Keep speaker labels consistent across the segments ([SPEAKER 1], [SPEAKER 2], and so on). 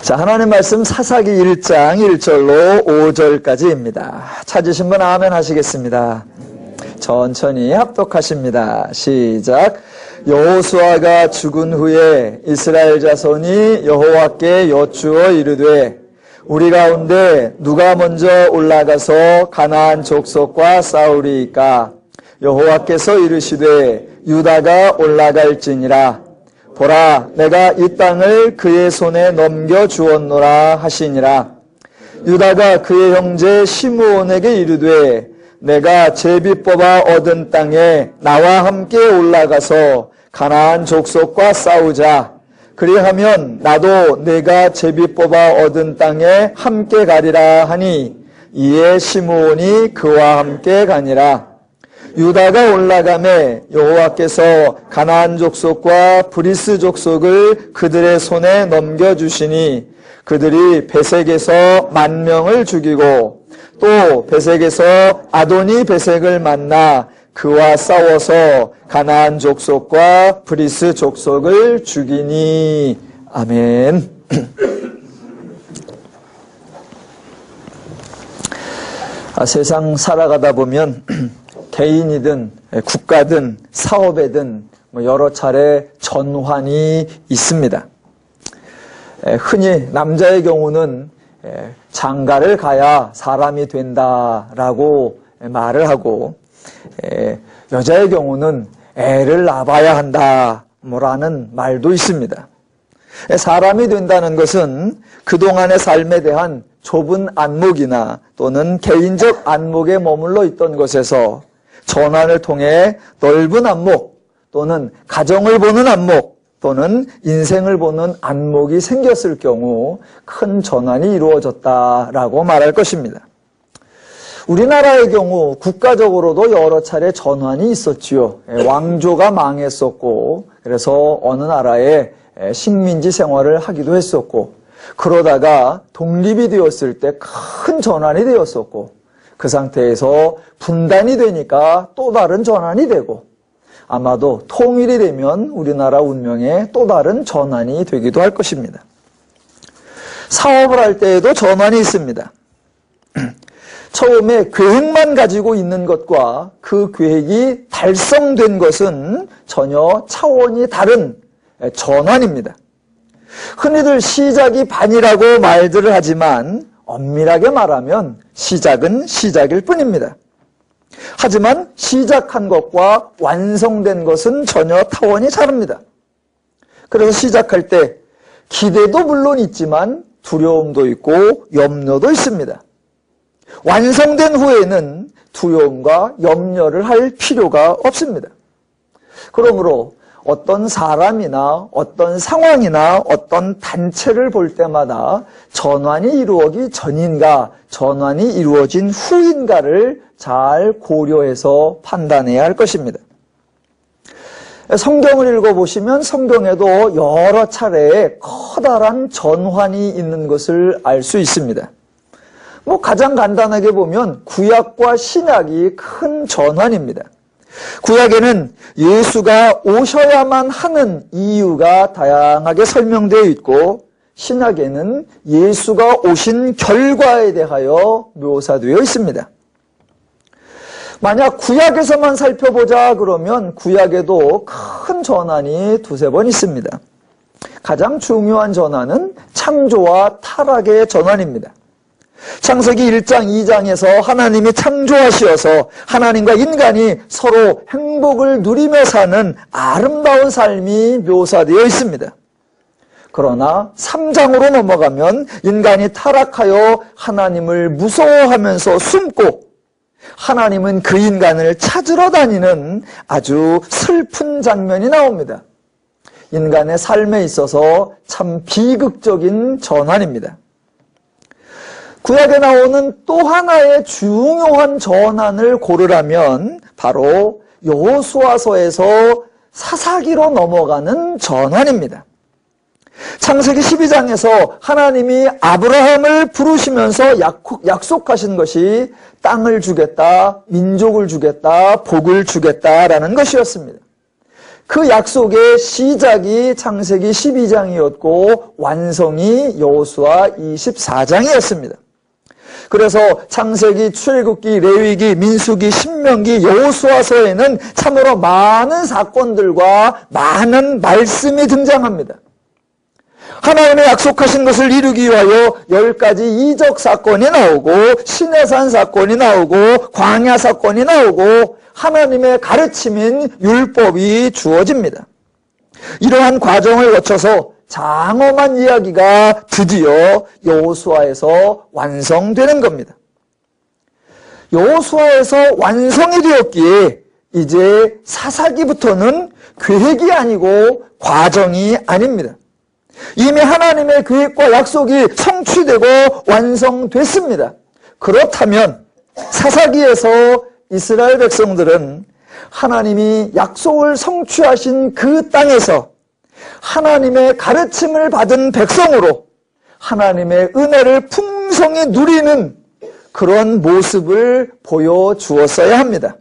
[SPEAKER 1] 자, 하나님 말씀 사사기 1장 1절로 5절까지입니다. 찾으신 분 아멘 하시겠습니다. 천천히 합독하십니다. 시작. 여호수아가 죽은 후에 이스라엘 자손이 여호와께 여쭈어 이르되 우리 가운데 누가 먼저 올라가서 가나안 족속과 싸우리이까? 여호와께서 이르시되 유다가 올라갈지니라. 보라, 내가 이 땅을 그의 손에 넘겨 주었노라 하시니라. 유다가 그의 형제 시므온에게 이르되 내가 제비 뽑아 얻은 땅에 나와 함께 올라가서 가나안 족속과 싸우자. 그리하면 나도 내가 제비 뽑아 얻은 땅에 함께 가리라 하니 이에 시므온이 그와 함께 가니라. 유다가 올라가매 여호와께서 가나안 족속과 브리스 족속을 그들의 손에 넘겨주시니 그들이 베색에서 10,000명을 죽이고 또 베색에서 아도니 베색을 만나 그와 싸워서 가나안 족속과 브리스 족속을 죽이니. 아멘. 세상 살아가다 보면 개인이든 국가든 사업에든 여러 차례 전환이 있습니다. 흔히 남자의 경우는 장가를 가야 사람이 된다라고 말을 하고 여자의 경우는 애를 낳아야 한다 뭐라는 말도 있습니다. 사람이 된다는 것은 그동안의 삶에 대한 좁은 안목이나 또는 개인적 안목에 머물러 있던 것에서 전환을 통해 넓은 안목 또는 가정을 보는 안목 또는 인생을 보는 안목이 생겼을 경우 큰 전환이 이루어졌다라고 말할 것입니다. 우리나라의 경우 국가적으로도 여러 차례 전환이 있었지요. 왕조가 망했었고 그래서 어느 나라에 식민지 생활을 하기도 했었고 그러다가 독립이 되었을 때 큰 전환이 되었었고 그 상태에서 분단이 되니까 또 다른 전환이 되고 아마도 통일이 되면 우리나라 운명에 또 다른 전환이 되기도 할 것입니다. 사업을 할 때에도 전환이 있습니다. 처음에 계획만 가지고 있는 것과 그 계획이 달성된 것은 전혀 차원이 다른 전환입니다. 흔히들 시작이 반이라고 말들을 하지만 엄밀하게 말하면 시작은 시작일 뿐입니다. 하지만 시작한 것과 완성된 것은 전혀 차원이 다릅니다. 그래서 시작할 때 기대도 물론 있지만 두려움도 있고 염려도 있습니다. 완성된 후에는 두려움과 염려를 할 필요가 없습니다. 그러므로 어떤 사람이나 어떤 상황이나 어떤 단체를 볼 때마다 전환이 이루어지기 전인가, 전환이 이루어진 후인가를 잘 고려해서 판단해야 할 것입니다. 성경을 읽어보시면 성경에도 여러 차례의 커다란 전환이 있는 것을 알 수 있습니다. 가장 간단하게 보면 구약과 신약이 큰 전환입니다. 구약에는 예수가 오셔야만 하는 이유가 다양하게 설명되어 있고 신약에는 예수가 오신 결과에 대하여 묘사되어 있습니다. 만약 구약에서만 살펴보자 그러면 구약에도 큰 전환이 두세 번 있습니다. 가장 중요한 전환은 창조와 타락의 전환입니다. 창세기 1장, 2장에서 하나님이 창조하시어서 하나님과 인간이 서로 행복을 누리며 사는 아름다운 삶이 묘사되어 있습니다. 그러나 3장으로 넘어가면 인간이 타락하여 하나님을 무서워하면서 숨고 하나님은 그 인간을 찾으러 다니는 아주 슬픈 장면이 나옵니다. 인간의 삶에 있어서 참 비극적인 전환입니다. 구약에 나오는 또 하나의 중요한 전환을 고르라면 바로 여호수아서에서 사사기로 넘어가는 전환입니다. 창세기 12장에서 하나님이 아브라함을 부르시면서 약속하신 것이 땅을 주겠다, 민족을 주겠다, 복을 주겠다라는 것이었습니다. 그 약속의 시작이 창세기 12장이었고 완성이 여호수아 24장이었습니다. 그래서 창세기, 출애굽기, 레위기, 민수기, 신명기, 여호수아서에는 참으로 많은 사건들과 많은 말씀이 등장합니다. 하나님의 약속하신 것을 이루기 위하여 10가지 이적 사건이 나오고 시내산 사건이 나오고 광야 사건이 나오고 하나님의 가르침인 율법이 주어집니다. 이러한 과정을 거쳐서 장엄한 이야기가 드디어 여호수아에서 완성되는 겁니다. 여호수아에서 완성이 되었기에 이제 사사기부터는 계획이 아니고 과정이 아닙니다. 이미 하나님의 계획과 약속이 성취되고 완성됐습니다. 그렇다면 사사기에서 이스라엘 백성들은 하나님이 약속을 성취하신 그 땅에서 하나님의 가르침을 받은 백성으로 하나님의 은혜를 풍성히 누리는 그런 모습을 보여주었어야 합니다.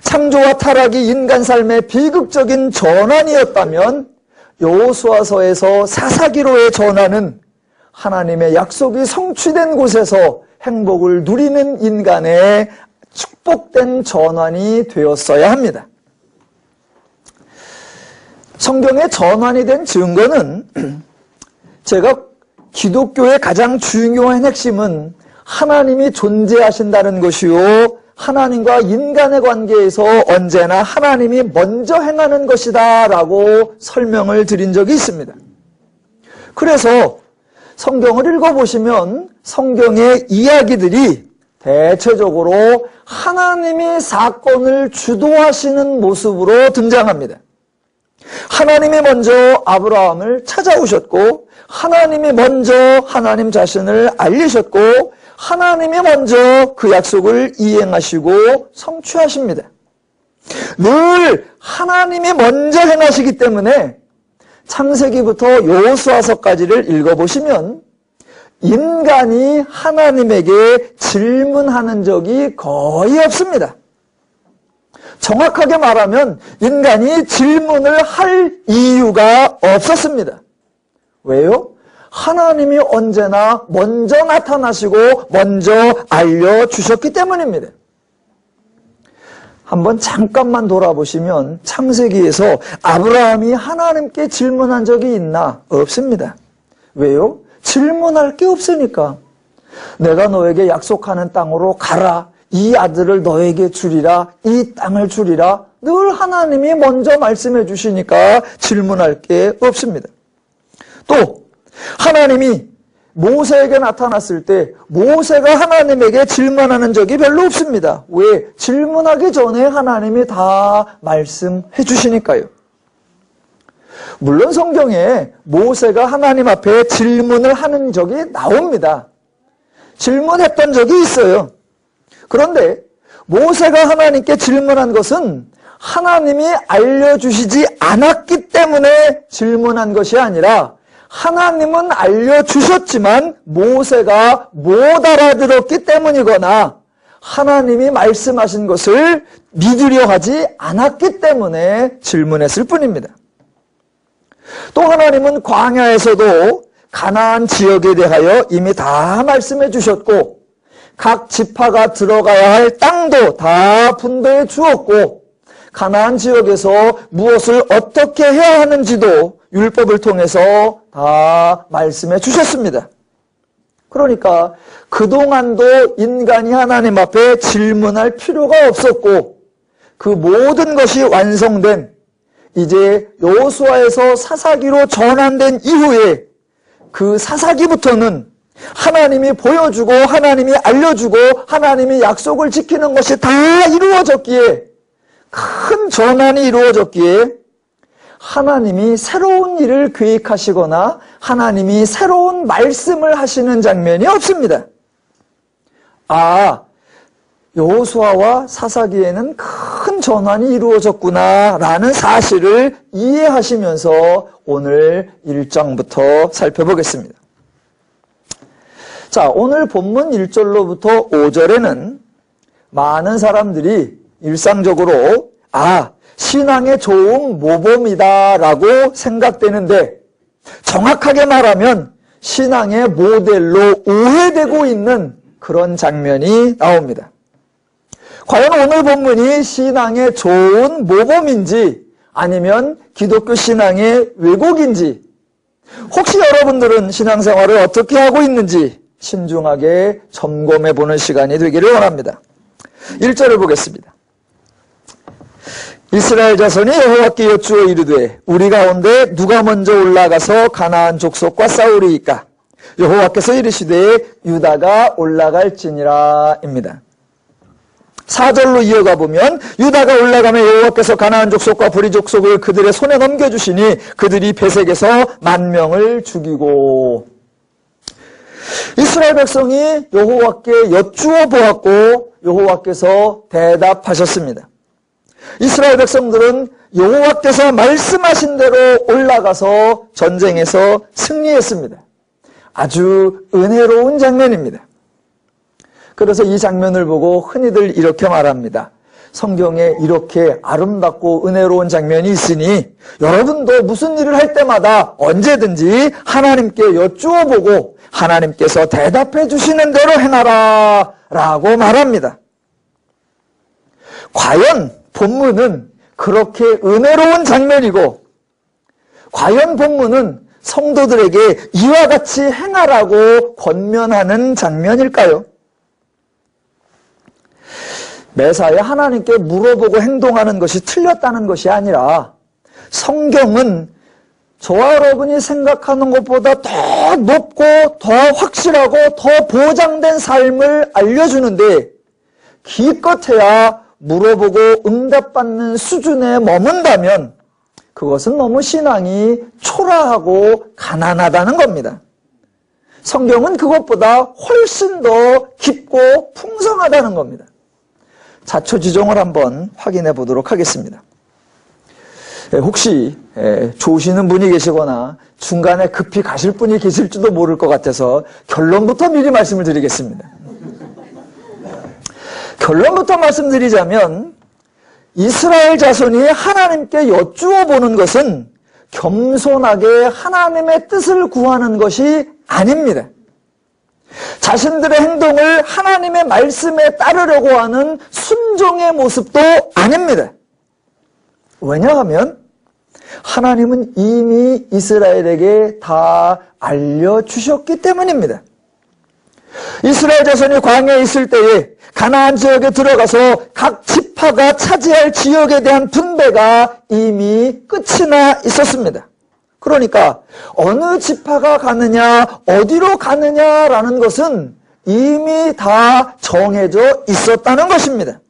[SPEAKER 1] 창조와 타락이 인간 삶의 비극적인 전환이었다면 여호수아서에서 사사기로의 전환은 하나님의 약속이 성취된 곳에서 행복을 누리는 인간의 축복된 전환이 되었어야 합니다. 성경의 전환이 된 증거는 제가 기독교의 가장 중요한 핵심은 하나님이 존재하신다는 것이요 하나님과 인간의 관계에서 언제나 하나님이 먼저 행하는 것이다 라고 설명을 드린 적이 있습니다. 그래서 성경을 읽어보시면 성경의 이야기들이 대체적으로 하나님이 사건을 주도하시는 모습으로 등장합니다. 하나님이 먼저 아브라함을 찾아오셨고 하나님이 먼저 하나님 자신을 알리셨고 하나님이 먼저 그 약속을 이행하시고 성취하십니다. 늘 하나님이 먼저 행하시기 때문에 창세기부터 여호수아서까지를 읽어보시면 인간이 하나님에게 질문하는 적이 거의 없습니다. 정확하게 말하면 인간이 질문을 할 이유가 없었습니다. 왜요? 하나님이 언제나 먼저 나타나시고 먼저 알려주셨기 때문입니다. 한번 잠깐만 돌아보시면 창세기에서 아브라함이 하나님께 질문한 적이 있나? 없습니다. 왜요? 질문할 게 없으니까. 내가 너에게 약속하는 땅으로 가라. 이 아들을 너에게 주리라. 이 땅을 주리라. 늘 하나님이 먼저 말씀해 주시니까 질문할 게 없습니다. 또 하나님이 모세에게 나타났을 때 모세가 하나님에게 질문하는 적이 별로 없습니다. 왜? 질문하기 전에 하나님이 다 말씀해 주시니까요. 물론 성경에 모세가 하나님 앞에 질문을 하는 적이 나옵니다. 질문했던 적이 있어요. 그런데 모세가 하나님께 질문한 것은 하나님이 알려주시지 않았기 때문에 질문한 것이 아니라 하나님은 알려주셨지만 모세가 못 알아들었기 때문이거나 하나님이 말씀하신 것을 믿으려 하지 않았기 때문에 질문했을 뿐입니다. 또 하나님은 광야에서도 가나안 지역에 대하여 이미 다 말씀해 주셨고 각 지파가 들어가야 할 땅도 다 분배해 주었고 가나안 지역에서 무엇을 어떻게 해야 하는지도 율법을 통해서 다 말씀해 주셨습니다. 그러니까 그동안도 인간이 하나님 앞에 질문할 필요가 없었고 그 모든 것이 완성된 이제 여호수아에서 사사기로 전환된 이후에 그 사사기부터는 하나님이 보여주고 하나님이 알려주고 하나님이 약속을 지키는 것이 다 이루어졌기에 큰 전환이 이루어졌기에 하나님이 새로운 일을 계획하시거나 하나님이 새로운 말씀을 하시는 장면이 없습니다. 여호수아와 사사기에는 큰 전환이 이루어졌구나라는 사실을 이해하시면서 오늘 1장부터 살펴보겠습니다. 자, 오늘 본문 1절로부터 5절에는 많은 사람들이 일상적으로 신앙에 좋은 모범이다라고 생각되는데 정확하게 말하면 신앙의 모델로 오해되고 있는 그런 장면이 나옵니다. 과연 오늘 본문이 신앙의 좋은 모범인지 아니면 기독교 신앙의 왜곡인지, 혹시 여러분들은 신앙생활을 어떻게 하고 있는지 신중하게 점검해보는 시간이 되기를 원합니다. 1절을 보겠습니다. 이스라엘 자손이 여호와께 여쭈어 이르되 우리 가운데 누가 먼저 올라가서 가나안 족속과 싸우리이까? 여호와께서 이르시되 유다가 올라갈지니라 입니다. 4절로 이어가 보면 유다가 올라가면 여호와께서 가나안 족속과 브리 족속을 그들의 손에 넘겨주시니 그들이 베색에서 10,000명을 죽이고. 이스라엘 백성이 여호와께 여쭈어 보았고 여호와께서 대답하셨습니다. 이스라엘 백성들은 여호와께서 말씀하신 대로 올라가서 전쟁에서 승리했습니다. 아주 은혜로운 장면입니다. 그래서 이 장면을 보고 흔히들 이렇게 말합니다. 성경에 이렇게 아름답고 은혜로운 장면이 있으니 여러분도 무슨 일을 할 때마다 언제든지 하나님께 여쭈어보고 하나님께서 대답해 주시는 대로 행하라 라고 말합니다. 과연 본문은 그렇게 은혜로운 장면이고 과연 본문은 성도들에게 이와 같이 행하라고 권면하는 장면일까요? 매사에 하나님께 물어보고 행동하는 것이 틀렸다는 것이 아니라 성경은 저와 여러분이 생각하는 것보다 더 높고 더 확실하고 더 보장된 삶을 알려주는데 기껏해야 물어보고 응답받는 수준에 머문다면 그것은 너무 신앙이 초라하고 가난하다는 겁니다. 성경은 그것보다 훨씬 더 깊고 풍성하다는 겁니다. 자초지종을 한번 확인해 보도록 하겠습니다. 혹시 좋으시는 분이 계시거나 중간에 급히 가실 분이 계실지도 모를 것 같아서 결론부터 미리 말씀을 드리겠습니다. 결론부터 말씀드리자면 이스라엘 자손이 하나님께 여쭈어 보는 것은 겸손하게 하나님의 뜻을 구하는 것이 아닙니다. 자신들의 행동을 하나님의 말씀에 따르려고 하는 순종의 모습도 아닙니다. 왜냐하면 하나님은 이미 이스라엘에게 다 알려주셨기 때문입니다. 이스라엘 자손이 광야에 있을 때에 가나안 지역에 들어가서 각 지파가 차지할 지역에 대한 분배가 이미 끝이 나 있었습니다. 그러니까 어느 지파가 가느냐, 어디로 가느냐라는 것은 이미 다 정해져 있었다는 것입니다.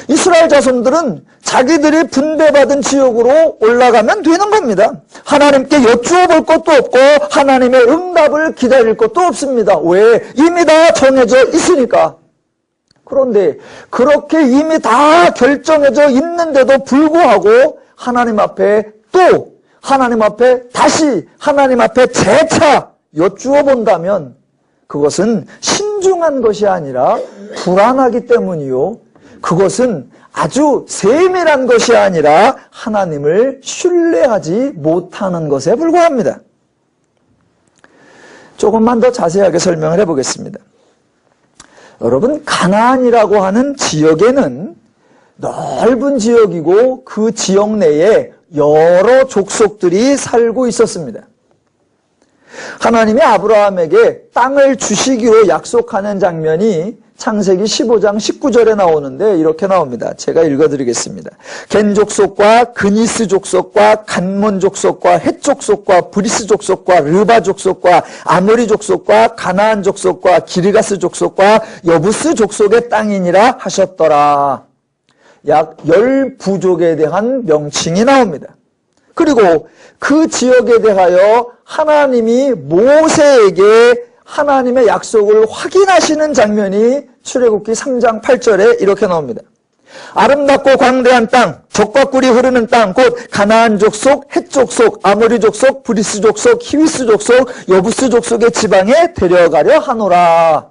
[SPEAKER 1] 이스라엘 자손들은 자기들이 분배받은 지역으로 올라가면 되는 겁니다. 하나님께 여쭈어 볼 것도 없고 하나님의 응답을 기다릴 것도 없습니다. 왜? 이미 다 정해져 있으니까. 그런데 그렇게 이미 다 결정해져 있는데도 불구하고 하나님 앞에 또 하나님 앞에 다시 하나님 앞에 재차 여쭈어 본다면 그것은 신중한 것이 아니라 불안하기 때문이요. 그것은 아주 세밀한 것이 아니라 하나님을 신뢰하지 못하는 것에 불과합니다. 조금만 더 자세하게 설명을 해보겠습니다. 여러분, 가나안이라고 하는 지역에는 넓은 지역이고 그 지역 내에 여러 족속들이 살고 있었습니다. 하나님이 아브라함에게 땅을 주시기로 약속하는 장면이 창세기 15장 19절에 나오는데 이렇게 나옵니다. 제가 읽어드리겠습니다. 겐 족속과 그니스 족속과 간몬 족속과 헷 족속과 브리스 족속과 르바 족속과 아모리 족속과 가나안 족속과 기르가스 족속과 여부스 족속의 땅이니라 하셨더라. 약 10부족에 대한 명칭이 나옵니다. 그리고 그 지역에 대하여 하나님이 모세에게 하나님의 약속을 확인하시는 장면이 출애굽기 3장 8절에 이렇게 나옵니다. 아름답고 광대한 땅, 젖과 꿀이 흐르는 땅, 곧 가나안 족속, 헷 족속, 아모리 족속, 브리스 족속, 히위스 족속, 여부스 족속의 지방에 데려가려 하노라.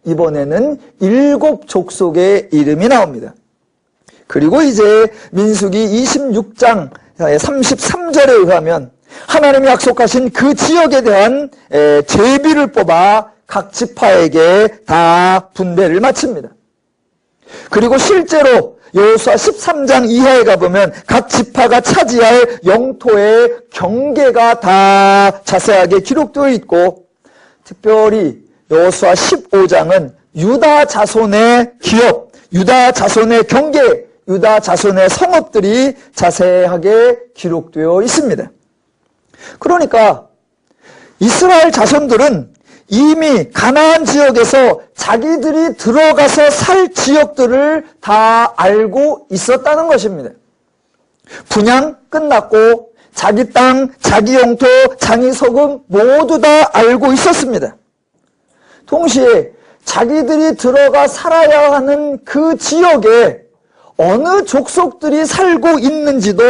[SPEAKER 1] 이번에는 7 족속의 이름이 나옵니다. 그리고 이제 민수기 26장 33절에 의하면 하나님이 약속하신 그 지역에 대한 제비를 뽑아 각 지파에게 다 분배를 마칩니다. 그리고 실제로 여호수아 13장 이하에 가보면 각 지파가 차지할 영토의 경계가 다 자세하게 기록되어 있고, 특별히 여호수아 15장은 유다 자손의 기업, 유다 자손의 경계, 유다 자손의 성읍들이 자세하게 기록되어 있습니다. 그러니까 이스라엘 자손들은 이미 가나안 지역에서 자기들이 들어가서 살 지역들을 다 알고 있었다는 것입니다. 분양 끝났고 자기 땅, 자기 영토, 자기 소금 모두 다 알고 있었습니다. 동시에 자기들이 들어가 살아야 하는 그 지역에 어느 족속들이 살고 있는지도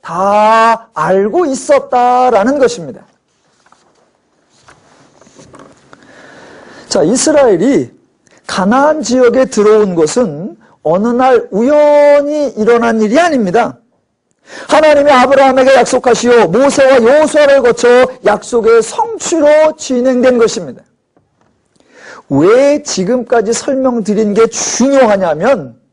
[SPEAKER 1] 다 알고 있었다라는 것입니다. 자, 이스라엘이 가나안 지역에 들어온 것은 어느 날 우연히 일어난 일이 아닙니다. 하나님이 아브라함에게 약속하시어 모세와 여호수아를 거쳐 약속의 성취로 진행된 것입니다. 왜 지금까지 설명드린 게 중요하냐면,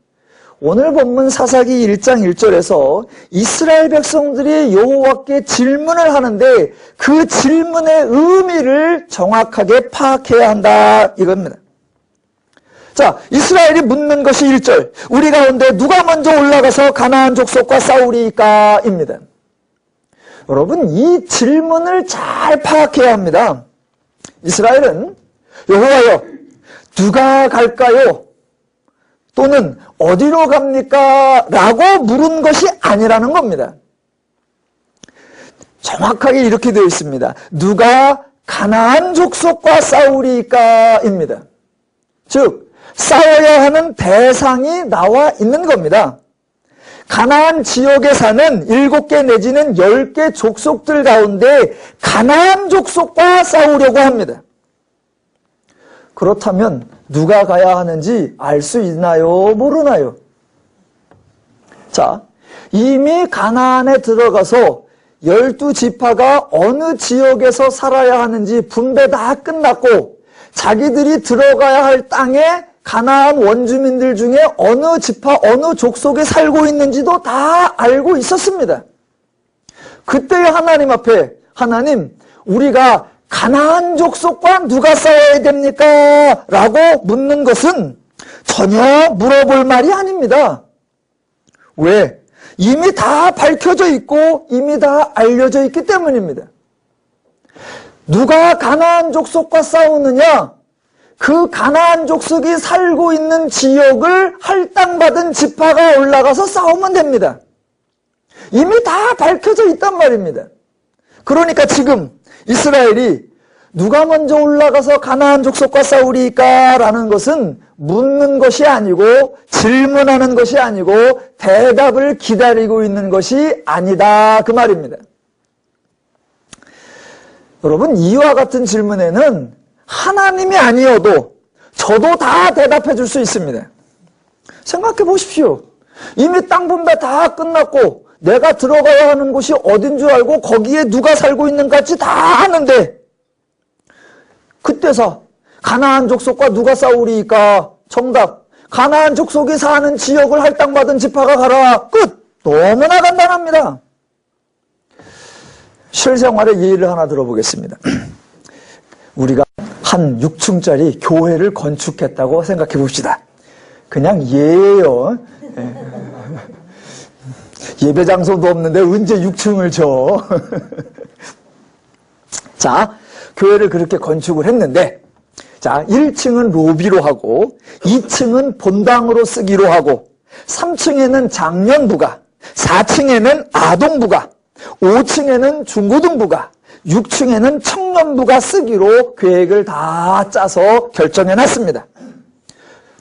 [SPEAKER 1] 오늘 본문 사사기 1장 1절에서 이스라엘 백성들이 여호와께 질문을 하는데 그 질문의 의미를 정확하게 파악해야 한다 이겁니다. 자, 이스라엘이 묻는 것이 1절, 우리 가운데 누가 먼저 올라가서 가나안 족속과 싸우리까? 입니다. 여러분, 이 질문을 잘 파악해야 합니다. 이스라엘은 여호와여, 누가 갈까요? 또는 어디로 갑니까? 라고 물은 것이 아니라는 겁니다. 정확하게 이렇게 되어 있습니다. 누가 가나안 족속과 싸우리까? 입니다. 즉, 싸워야 하는 대상이 나와 있는 겁니다. 가나안 지역에 사는 7개 내지는 10개 족속들 가운데 가나안 족속과 싸우려고 합니다. 그렇다면 누가 가야 하는지 알 수 있나요? 모르나요? 자, 이미 가나안에 들어가서 12지파가 어느 지역에서 살아야 하는지 분배 다 끝났고, 자기들이 들어가야 할 땅에 가나안 원주민들 중에 어느 지파, 어느 족속에 살고 있는지도 다 알고 있었습니다. 그때 하나님 앞에, 하나님, 우리가 가나안 족속과 누가 싸워야 됩니까? 라고 묻는 것은 전혀 물어볼 말이 아닙니다. 왜? 이미 다 밝혀져 있고 이미 다 알려져 있기 때문입니다. 누가 가나안 족속과 싸우느냐? 그 가나안 족속이 살고 있는 지역을 할당받은 지파가 올라가서 싸우면 됩니다. 이미 다 밝혀져 있단 말입니다. 그러니까 지금 이스라엘이 누가 먼저 올라가서 가나안 족속과 싸우리까? 라는 것은 묻는 것이 아니고 질문하는 것이 아니고 대답을 기다리고 있는 것이 아니다 그 말입니다. 여러분, 이와 같은 질문에는 하나님이 아니어도 저도 다 대답해 줄 수 있습니다. 생각해 보십시오. 이미 땅 분배 다 끝났고 내가 들어가야 하는 곳이 어딘 줄 알고 거기에 누가 살고 있는지 다 아는데, 그때서 가나안 족속과 누가 싸우리까? 정답, 가나안 족속이 사는 지역을 할당받은 지파가 가라. 끝! 너무나 간단합니다. 실생활의 예를 하나 들어보겠습니다. 우리가 한 6층짜리 교회를 건축했다고 생각해 봅시다. 그냥 예예요. 예배 장소도 없는데 언제 6층을 줘. 자, 교회를 그렇게 건축을 했는데, 자, 1층은 로비로 하고 2층은 본당으로 쓰기로 하고 3층에는 장년부가, 4층에는 아동부가, 5층에는 중고등부가, 6층에는 청년부가 쓰기로 계획을 다 짜서 결정해놨습니다.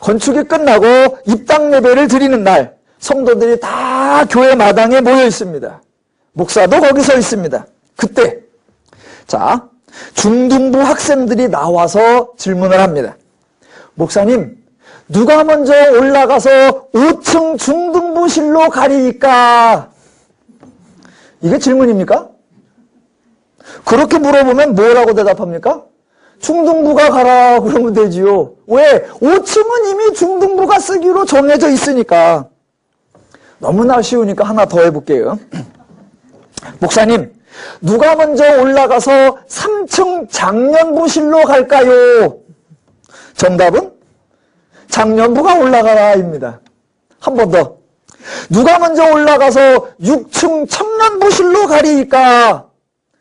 [SPEAKER 1] 건축이 끝나고 입당 예배를 드리는 날, 성도들이 다 교회 마당에 모여 있습니다. 목사도 거기 서 있습니다. 그때, 자, 중등부 학생들이 나와서 질문을 합니다. 목사님, 누가 먼저 올라가서 5층 중등부 청년부실로 가리이까? 이게 질문입니까? 그렇게 물어보면 뭐라고 대답합니까? 중등부가 가라 그러면 되지요. 왜? 5층은 이미 중등부가 쓰기로 정해져 있으니까. 너무나 쉬우니까 하나 더 해볼게요. 목사님, 누가 먼저 올라가서 3층 장년부실로 갈까요? 정답은 장년부가 올라가라입니다. 한 번 더. 누가 먼저 올라가서 6층 청년부실로 가리이까?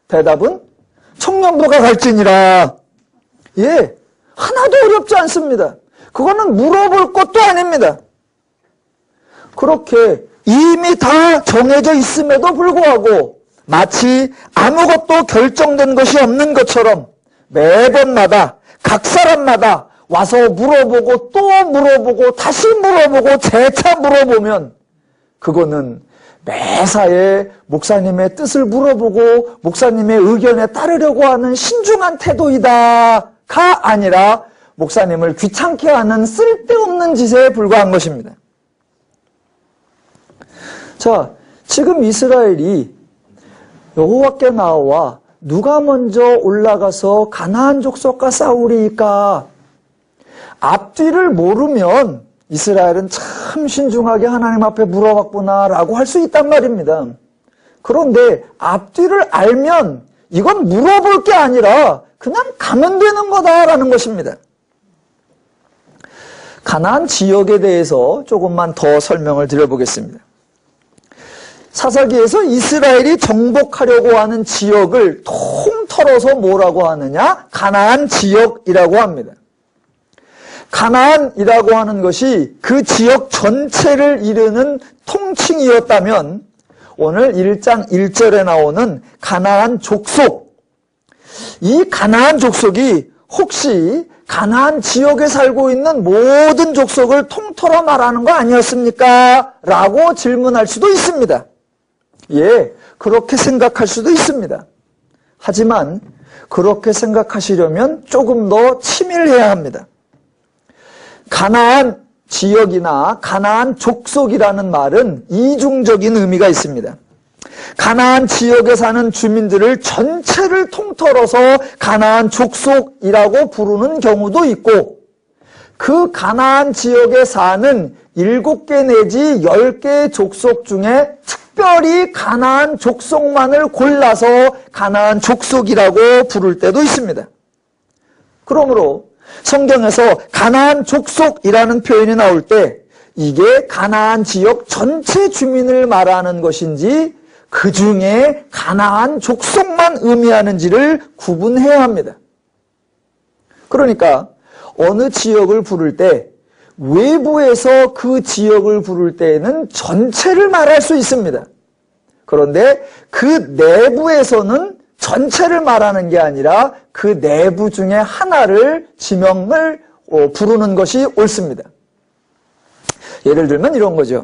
[SPEAKER 1] 대답은 청년부가 갈지니라. 예, 하나도 어렵지 않습니다. 그거는 물어볼 것도 아닙니다. 그렇게 이미 다 정해져 있음에도 불구하고 마치 아무것도 결정된 것이 없는 것처럼 매번마다 각 사람마다 와서 물어보고 또 물어보고 다시 물어보고 재차 물어보면 그거는 매사에 목사님의 뜻을 물어보고 목사님의 의견에 따르려고 하는 신중한 태도이다가 아니라 목사님을 귀찮게 하는 쓸데없는 짓에 불과한 것입니다. 자, 지금 이스라엘이 여호와께 나와 누가 먼저 올라가서 가나안 족속과 싸우리이까? 앞뒤를 모르면 이스라엘은 참 신중하게 하나님 앞에 물어봤구나라고 할 수 있단 말입니다. 그런데 앞뒤를 알면 이건 물어볼 게 아니라 그냥 가면 되는 거다라는 것입니다. 가나안 지역에 대해서 조금만 더 설명을 드려보겠습니다. 사사기에서 이스라엘이 정복하려고 하는 지역을 통틀어서 뭐라고 하느냐? 가나안 지역이라고 합니다. 가나안이라고 하는 것이 그 지역 전체를 이르는 통칭이었다면 오늘 1장 1절에 나오는 가나안 족속, 이 가나안 족속이 혹시 가나안 지역에 살고 있는 모든 족속을 통틀어 말하는 거 아니었습니까? 라고 질문할 수도 있습니다. 예, 그렇게 생각할 수도 있습니다. 하지만 그렇게 생각하시려면 조금 더 치밀해야 합니다. 가나안 지역이나 가나안 족속이라는 말은 이중적인 의미가 있습니다. 가나안 지역에 사는 주민들을 전체를 통틀어서 가나안 족속이라고 부르는 경우도 있고 그 가나안 지역에 사는 7개 내지 10개의 족속 중에 특별히 가나안 족속만을 골라서 가나안 족속이라고 부를 때도 있습니다. 그러므로 성경에서 가나안 족속이라는 표현이 나올 때 이게 가나안 지역 전체 주민을 말하는 것인지 그 중에 가나안 족속만 의미하는지를 구분해야 합니다. 그러니까 어느 지역을 부를 때 외부에서 그 지역을 부를 때에는 전체를 말할 수 있습니다. 그런데 그 내부에서는 전체를 말하는 게 아니라 그 내부 중에 하나를 지명을 부르는 것이 옳습니다. 예를 들면 이런 거죠.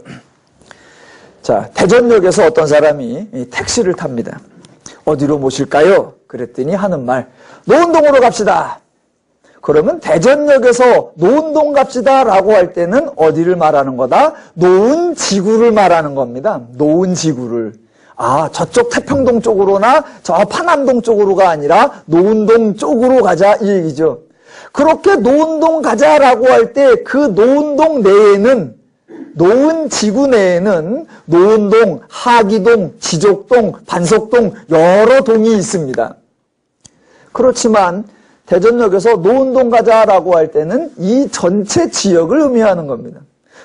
[SPEAKER 1] 자, 대전역에서 어떤 사람이 택시를 탑니다. 어디로 모실까요? 그랬더니 하는 말, 노은동으로 갑시다. 그러면 대전역에서 노은동 갑시다 라고 할 때는 어디를 말하는 거다? 노은지구를 말하는 겁니다. 노은지구를. 아, 저쪽 태평동 쪽으로나 저 파남동 쪽으로가 아니라 노은동 쪽으로 가자 이 얘기죠. 그렇게 노은동 가자라고 할 때 그 노은동 내에는 노은지구 내에는 노은동, 하기동, 지족동, 반석동 여러 동이 있습니다. 그렇지만 대전역에서 노은동 가자라고 할 때는 이 전체 지역을 의미하는 겁니다.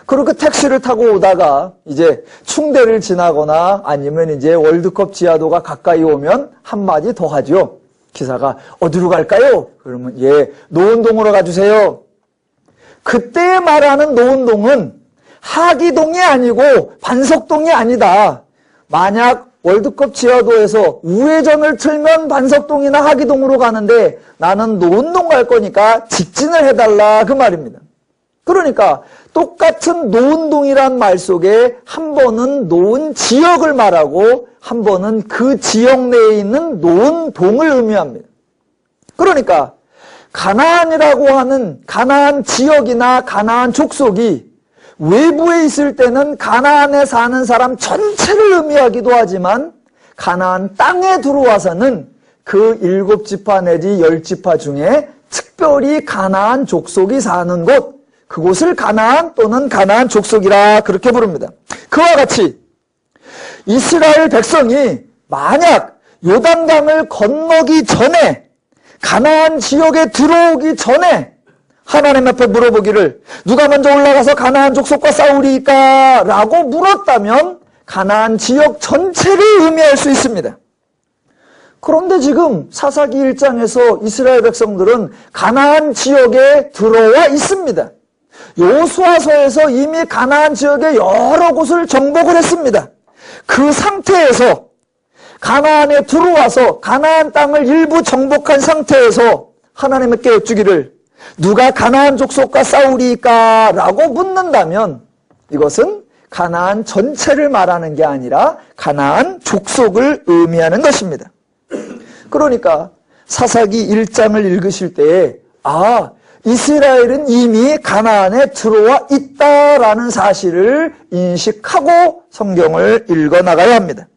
[SPEAKER 1] 그렇게 택시를 타고 오다가 이제 충대를 지나거나 아니면 이제 월드컵 지하도가 가까이 오면 한마디 더 하죠. 기사가 어디로 갈까요? 그러면 예, 노은동으로 가주세요. 그때 말하는 노은동은 하기동이 아니고 반석동이 아니다. 만약 월드컵 지하도에서 우회전을 틀면 반석동이나 하기동으로 가는데 나는 노은동 갈 거니까 직진을 해달라 그 말입니다. 그러니까 똑같은 노은동이란 말 속에 한 번은 노은 지역을 말하고 한 번은 그 지역 내에 있는 노은동을 의미합니다. 그러니까 가나안이라고 하는 가나안 지역이나 가나안 족속이 외부에 있을 때는 가나안에 사는 사람 전체를 의미하기도 하지만 가나안 땅에 들어와서는 그 7지파 내지 10지파 중에 특별히 가나안 족속이 사는 곳, 그곳을 가나안 또는 가나안 족속이라 그렇게 부릅니다. 그와 같이 이스라엘 백성이 만약 요단강을 건너기 전에 가나안 지역에 들어오기 전에 하나님 앞에 물어보기를 누가 먼저 올라가서 가나안 족속과 싸우리까? 라고 물었다면 가나안 지역 전체를 의미할 수 있습니다. 그런데 지금 사사기 1장에서 이스라엘 백성들은 가나안 지역에 들어와 있습니다. 여호수아서에서 이미 가나안 지역의 여러 곳을 정복을 했습니다. 그 상태에서 가나안에 들어와서 가나안 땅을 일부 정복한 상태에서 하나님께 여쭈기를 누가 가나안 족속과 싸우리까? 라고 묻는다면 이것은 가나안 전체를 말하는 게 아니라 가나안 족속을 의미하는 것입니다. 그러니까 사사기 1장을 읽으실 때에 이스라엘은 이미 가나안에 들어와 있다라는 사실을 인식하고 성경을 읽어나가야 합니다.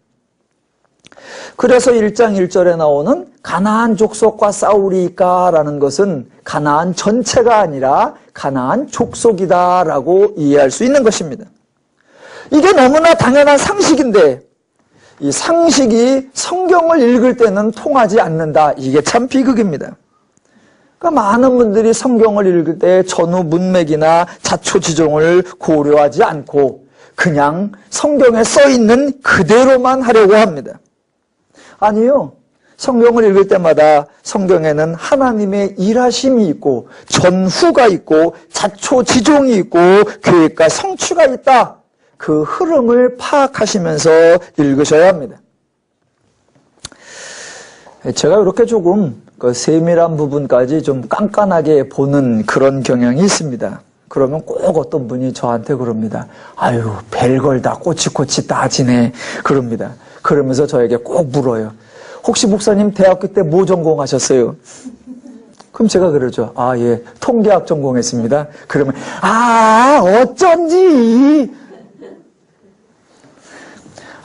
[SPEAKER 1] 그래서 1장 1절에 나오는 가나안 족속과 싸우리까라는 것은 가나안 전체가 아니라 가나안 족속이다라고 이해할 수 있는 것입니다. 이게 너무나 당연한 상식인데 이 상식이 성경을 읽을 때는 통하지 않는다. 이게 참 비극입니다. 그러니까 많은 분들이 성경을 읽을 때 전후 문맥이나 자초지종을 고려하지 않고 그냥 성경에 써있는 그대로만 하려고 합니다. 아니요. 성경을 읽을 때마다 성경에는 하나님의 일하심이 있고 전후가 있고 자초지종이 있고 계획과 성취가 있다. 그 흐름을 파악하시면서 읽으셔야 합니다. 제가 이렇게 조금 세밀한 부분까지 좀 깐깐하게 보는 그런 경향이 있습니다. 그러면 꼭 어떤 분이 저한테 그럽니다. 아유, 별걸 다 꼬치꼬치 따지네. 그럽니다. 그러면서 저에게 꼭 물어요. 혹시 목사님 대학교 때 뭐 전공하셨어요? 그럼 제가 그러죠. 예, 통계학 전공했습니다. 그러면 어쩐지.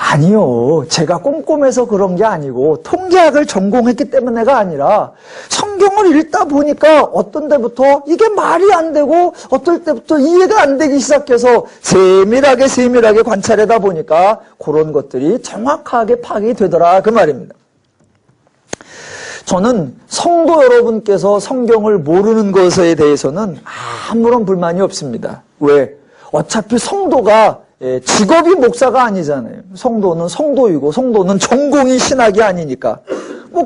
[SPEAKER 1] 아니요. 제가 꼼꼼해서 그런 게 아니고 통계학을 전공했기 때문에가 아니라 성경을 읽다 보니까 어떤 데부터 이게 말이 안 되고 어떨 때부터 이해가 안 되기 시작해서 세밀하게 관찰하다 보니까 그런 것들이 정확하게 파악이 되더라 그 말입니다. 저는 성도 여러분께서 성경을 모르는 것에 대해서는 아무런 불만이 없습니다. 왜? 어차피 성도가 직업이 목사가 아니잖아요. 성도는 성도이고 성도는 전공이 신학이 아니니까.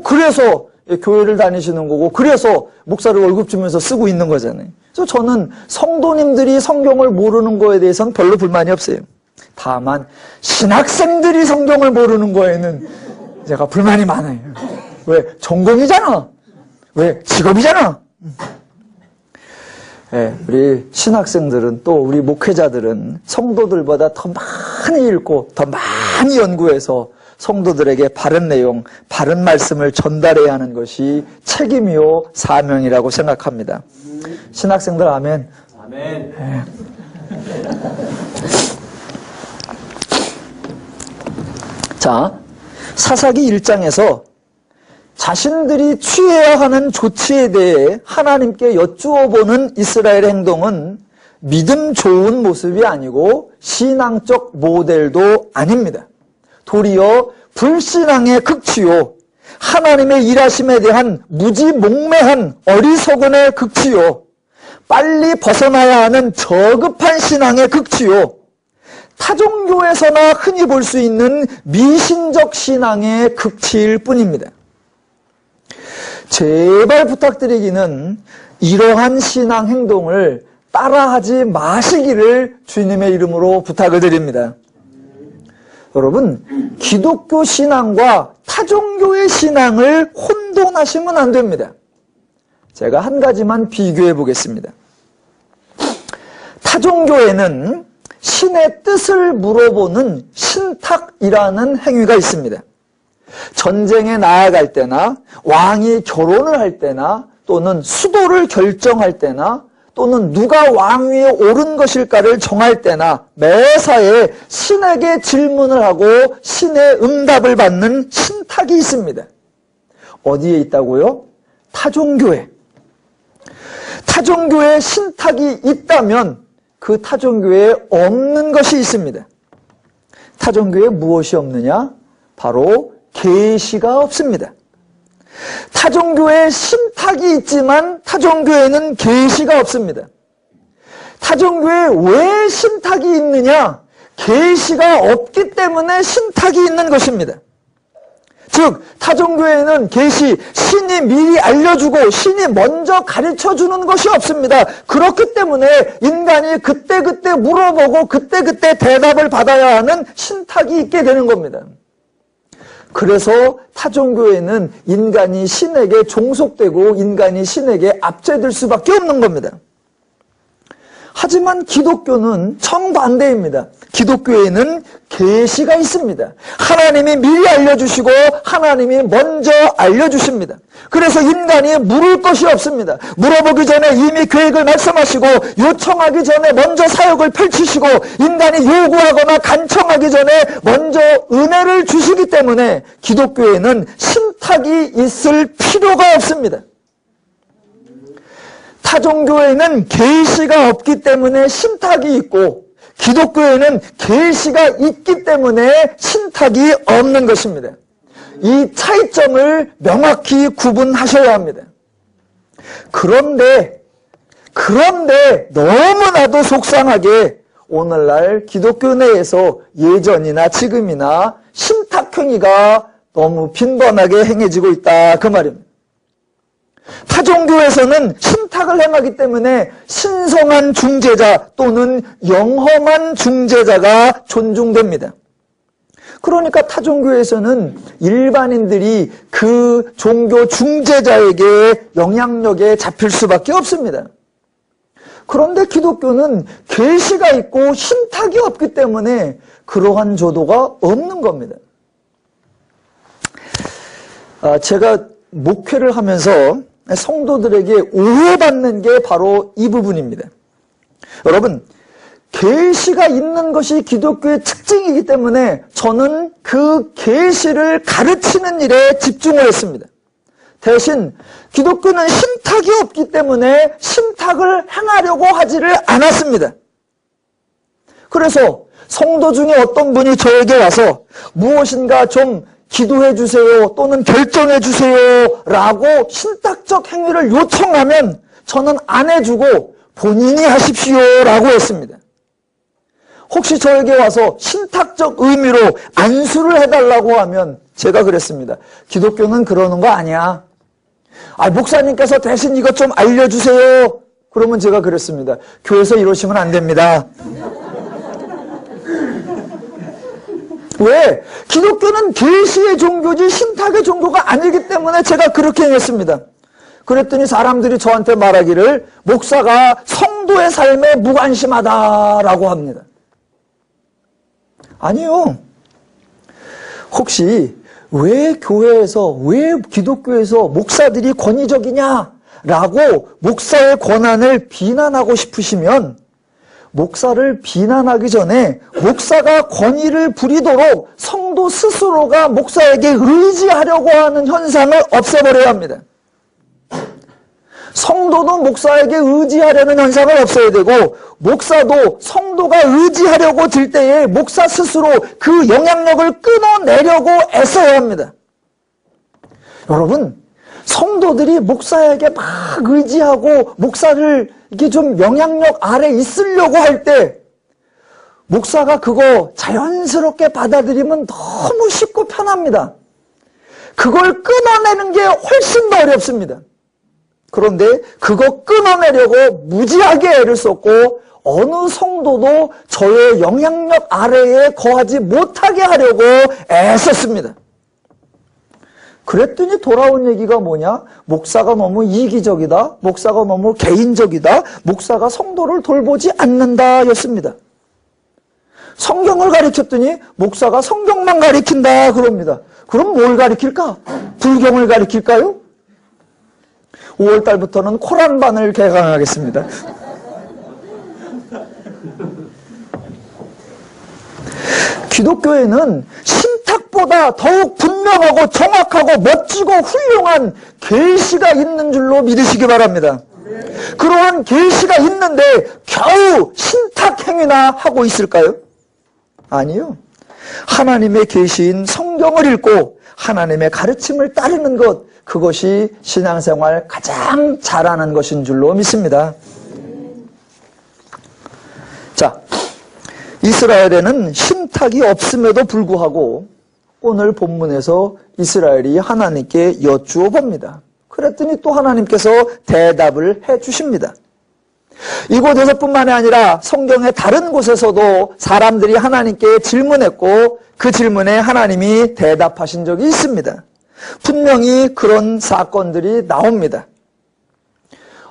[SPEAKER 1] 그래서 교회를 다니시는 거고 그래서 목사를 월급 주면서 쓰고 있는 거잖아요. 그래서 저는 성도님들이 성경을 모르는 거에 대해서는 별로 불만이 없어요. 다만 신학생들이 성경을 모르는 거에는 제가 불만이 많아요. 왜? 전공이잖아. 왜? 직업이잖아. 우리 신학생들은 또 우리 목회자들은 성도들보다 더 많이 읽고 더 많이 연구해서 성도들에게 바른 내용, 바른 말씀을 전달해야 하는 것이 책임이요 사명이라고 생각합니다. 신학생들 아멘.
[SPEAKER 2] 아멘.
[SPEAKER 1] 자, 사사기 1장에서 자신들이 취해야 하는 조치에 대해 하나님께 여쭈어보는 이스라엘의 행동은 믿음 좋은 모습이 아니고 신앙적 모델도 아닙니다. 도리어 불신앙의 극치요, 하나님의 일하심에 대한 무지몽매한 어리석은의 극치요, 빨리 벗어나야 하는 저급한 신앙의 극치요, 타종교에서나 흔히 볼 수 있는 미신적 신앙의 극치일 뿐입니다. 제발 부탁드리기는 이러한 신앙 행동을 따라하지 마시기를 주님의 이름으로 부탁을 드립니다. 여러분, 기독교 신앙과 타종교의 신앙을 혼돈하시면 안 됩니다. 제가 한 가지만 비교해 보겠습니다. 타종교에는 신의 뜻을 물어보는 신탁이라는 행위가 있습니다. 전쟁에 나아갈 때나 왕이 결혼을 할 때나 또는 수도를 결정할 때나 또는 누가 왕위에 오른 것일까를 정할 때나 매사에 신에게 질문을 하고 신의 응답을 받는 신탁이 있습니다. 어디에 있다고요? 타종교회. 타종교회에 신탁이 있다면 그 타종교회에 없는 것이 있습니다. 타종교회에 무엇이 없느냐? 바로 계시가 없습니다. 타종교회에 신탁이 있지만 타종교회에는 계시가 없습니다. 타종교회에 왜 신탁이 있느냐? 계시가 없기 때문에 신탁이 있는 것입니다. 즉 타종교회에는 계시, 신이 미리 알려주고 신이 먼저 가르쳐주는 것이 없습니다. 그렇기 때문에 인간이 그때그때 물어보고 그때그때 대답을 받아야 하는 신탁이 있게 되는 겁니다. 그래서 타종교회는 인간이 신에게 종속되고 인간이 신에게 압제될 수밖에 없는 겁니다. 하지만 기독교는 정반대입니다. 기독교에는 계시가 있습니다. 하나님이 미리 알려주시고 하나님이 먼저 알려주십니다. 그래서 인간이 물을 것이 없습니다. 물어보기 전에 이미 계획을 말씀하시고 요청하기 전에 먼저 사역을 펼치시고 인간이 요구하거나 간청하기 전에 먼저 은혜를 주시기 때문에 기독교에는 신탁이 있을 필요가 없습니다. 타종교에는 계시가 없기 때문에 신탁이 있고 기독교에는 계시가 있기 때문에 신탁이 없는 것입니다. 이 차이점을 명확히 구분하셔야 합니다. 그런데 너무나도 속상하게 오늘날 기독교 내에서 예전이나 지금이나 신탁행위가 너무 빈번하게 행해지고 있다 그 말입니다. 타종교에서는 신탁을 행하기 때문에 신성한 중재자 또는 영험한 중재자가 존중됩니다. 그러니까 타종교에서는 일반인들이 그 종교 중재자에게 영향력에 잡힐 수밖에 없습니다. 그런데 기독교는 계시가 있고 신탁이 없기 때문에 그러한 조도가 없는 겁니다. 제가 목회를 하면서 성도들에게 오해받는 게 바로 이 부분입니다. 여러분, 계시가 있는 것이 기독교의 특징이기 때문에 저는 그 계시를 가르치는 일에 집중을 했습니다. 대신 기독교는 신탁이 없기 때문에 신탁을 행하려고 하지를 않았습니다. 그래서 성도 중에 어떤 분이 저에게 와서 무엇인가 좀 기도해 주세요 또는 결정해 주세요 라고 신탁적 행위를 요청하면 저는 안 해주고 본인이 하십시오 라고 했습니다. 혹시 저에게 와서 신탁적 의미로 안수를 해달라고 하면 제가 그랬습니다. 기독교는 그러는 거 아니야. 목사님께서 대신 이것 좀 알려주세요. 그러면 제가 그랬습니다. 교회에서 이러시면 안 됩니다. 왜? 기독교는 계시의 종교지 신탁의 종교가 아니기 때문에 제가 그렇게 했습니다. 그랬더니 사람들이 저한테 말하기를 목사가 성도의 삶에 무관심하다라고 합니다. 아니요. 혹시 왜 교회에서, 왜 기독교에서 목사들이 권위적이냐라고 목사의 권한을 비난하고 싶으시면 목사를 비난하기 전에 목사가 권위를 부리도록 성도 스스로가 목사에게 의지하려고 하는 현상을 없애버려야 합니다. 성도도 목사에게 의지하려는 현상을 없애야 되고 목사도 성도가 의지하려고 들 때에 목사 스스로 그 영향력을 끊어내려고 애써야 합니다. 여러분, 성도들이 목사에게 막 의지하고 목사를 이렇게 좀 영향력 아래 있으려고 할 때 목사가 그거 자연스럽게 받아들이면 너무 쉽고 편합니다. 그걸 끊어내는 게 훨씬 더 어렵습니다. 그런데 그거 끊어내려고 무지하게 애를 썼고 어느 성도도 저의 영향력 아래에 거하지 못하게 하려고 애썼습니다. 그랬더니 돌아온 얘기가 뭐냐? 목사가 너무 이기적이다. 목사가 너무 개인적이다. 목사가 성도를 돌보지 않는다 였습니다. 성경을 가르쳤더니 목사가 성경만 가르친다 그럽니다. 그럼 뭘 가르칠까? 불경을 가르칠까요? 5월달부터는 코란반을 개강하겠습니다. 기독교에는 신탁보다 더욱 분명하고 정확하고 멋지고 훌륭한 계시가 있는 줄로 믿으시기 바랍니다. 그러한 계시가 있는데 겨우 신탁 행위나 하고 있을까요? 아니요. 하나님의 계시인 성경을 읽고 하나님의 가르침을 따르는 것, 그것이 신앙생활 가장 잘하는 것인 줄로 믿습니다. 자, 이스라엘에는 신탁이 없음에도 불구하고 오늘 본문에서 이스라엘이 하나님께 여쭈어 봅니다. 그랬더니 또 하나님께서 대답을 해 주십니다. 이곳에서뿐만이 아니라 성경의 다른 곳에서도 사람들이 하나님께 질문했고 그 질문에 하나님이 대답하신 적이 있습니다. 분명히 그런 사건들이 나옵니다.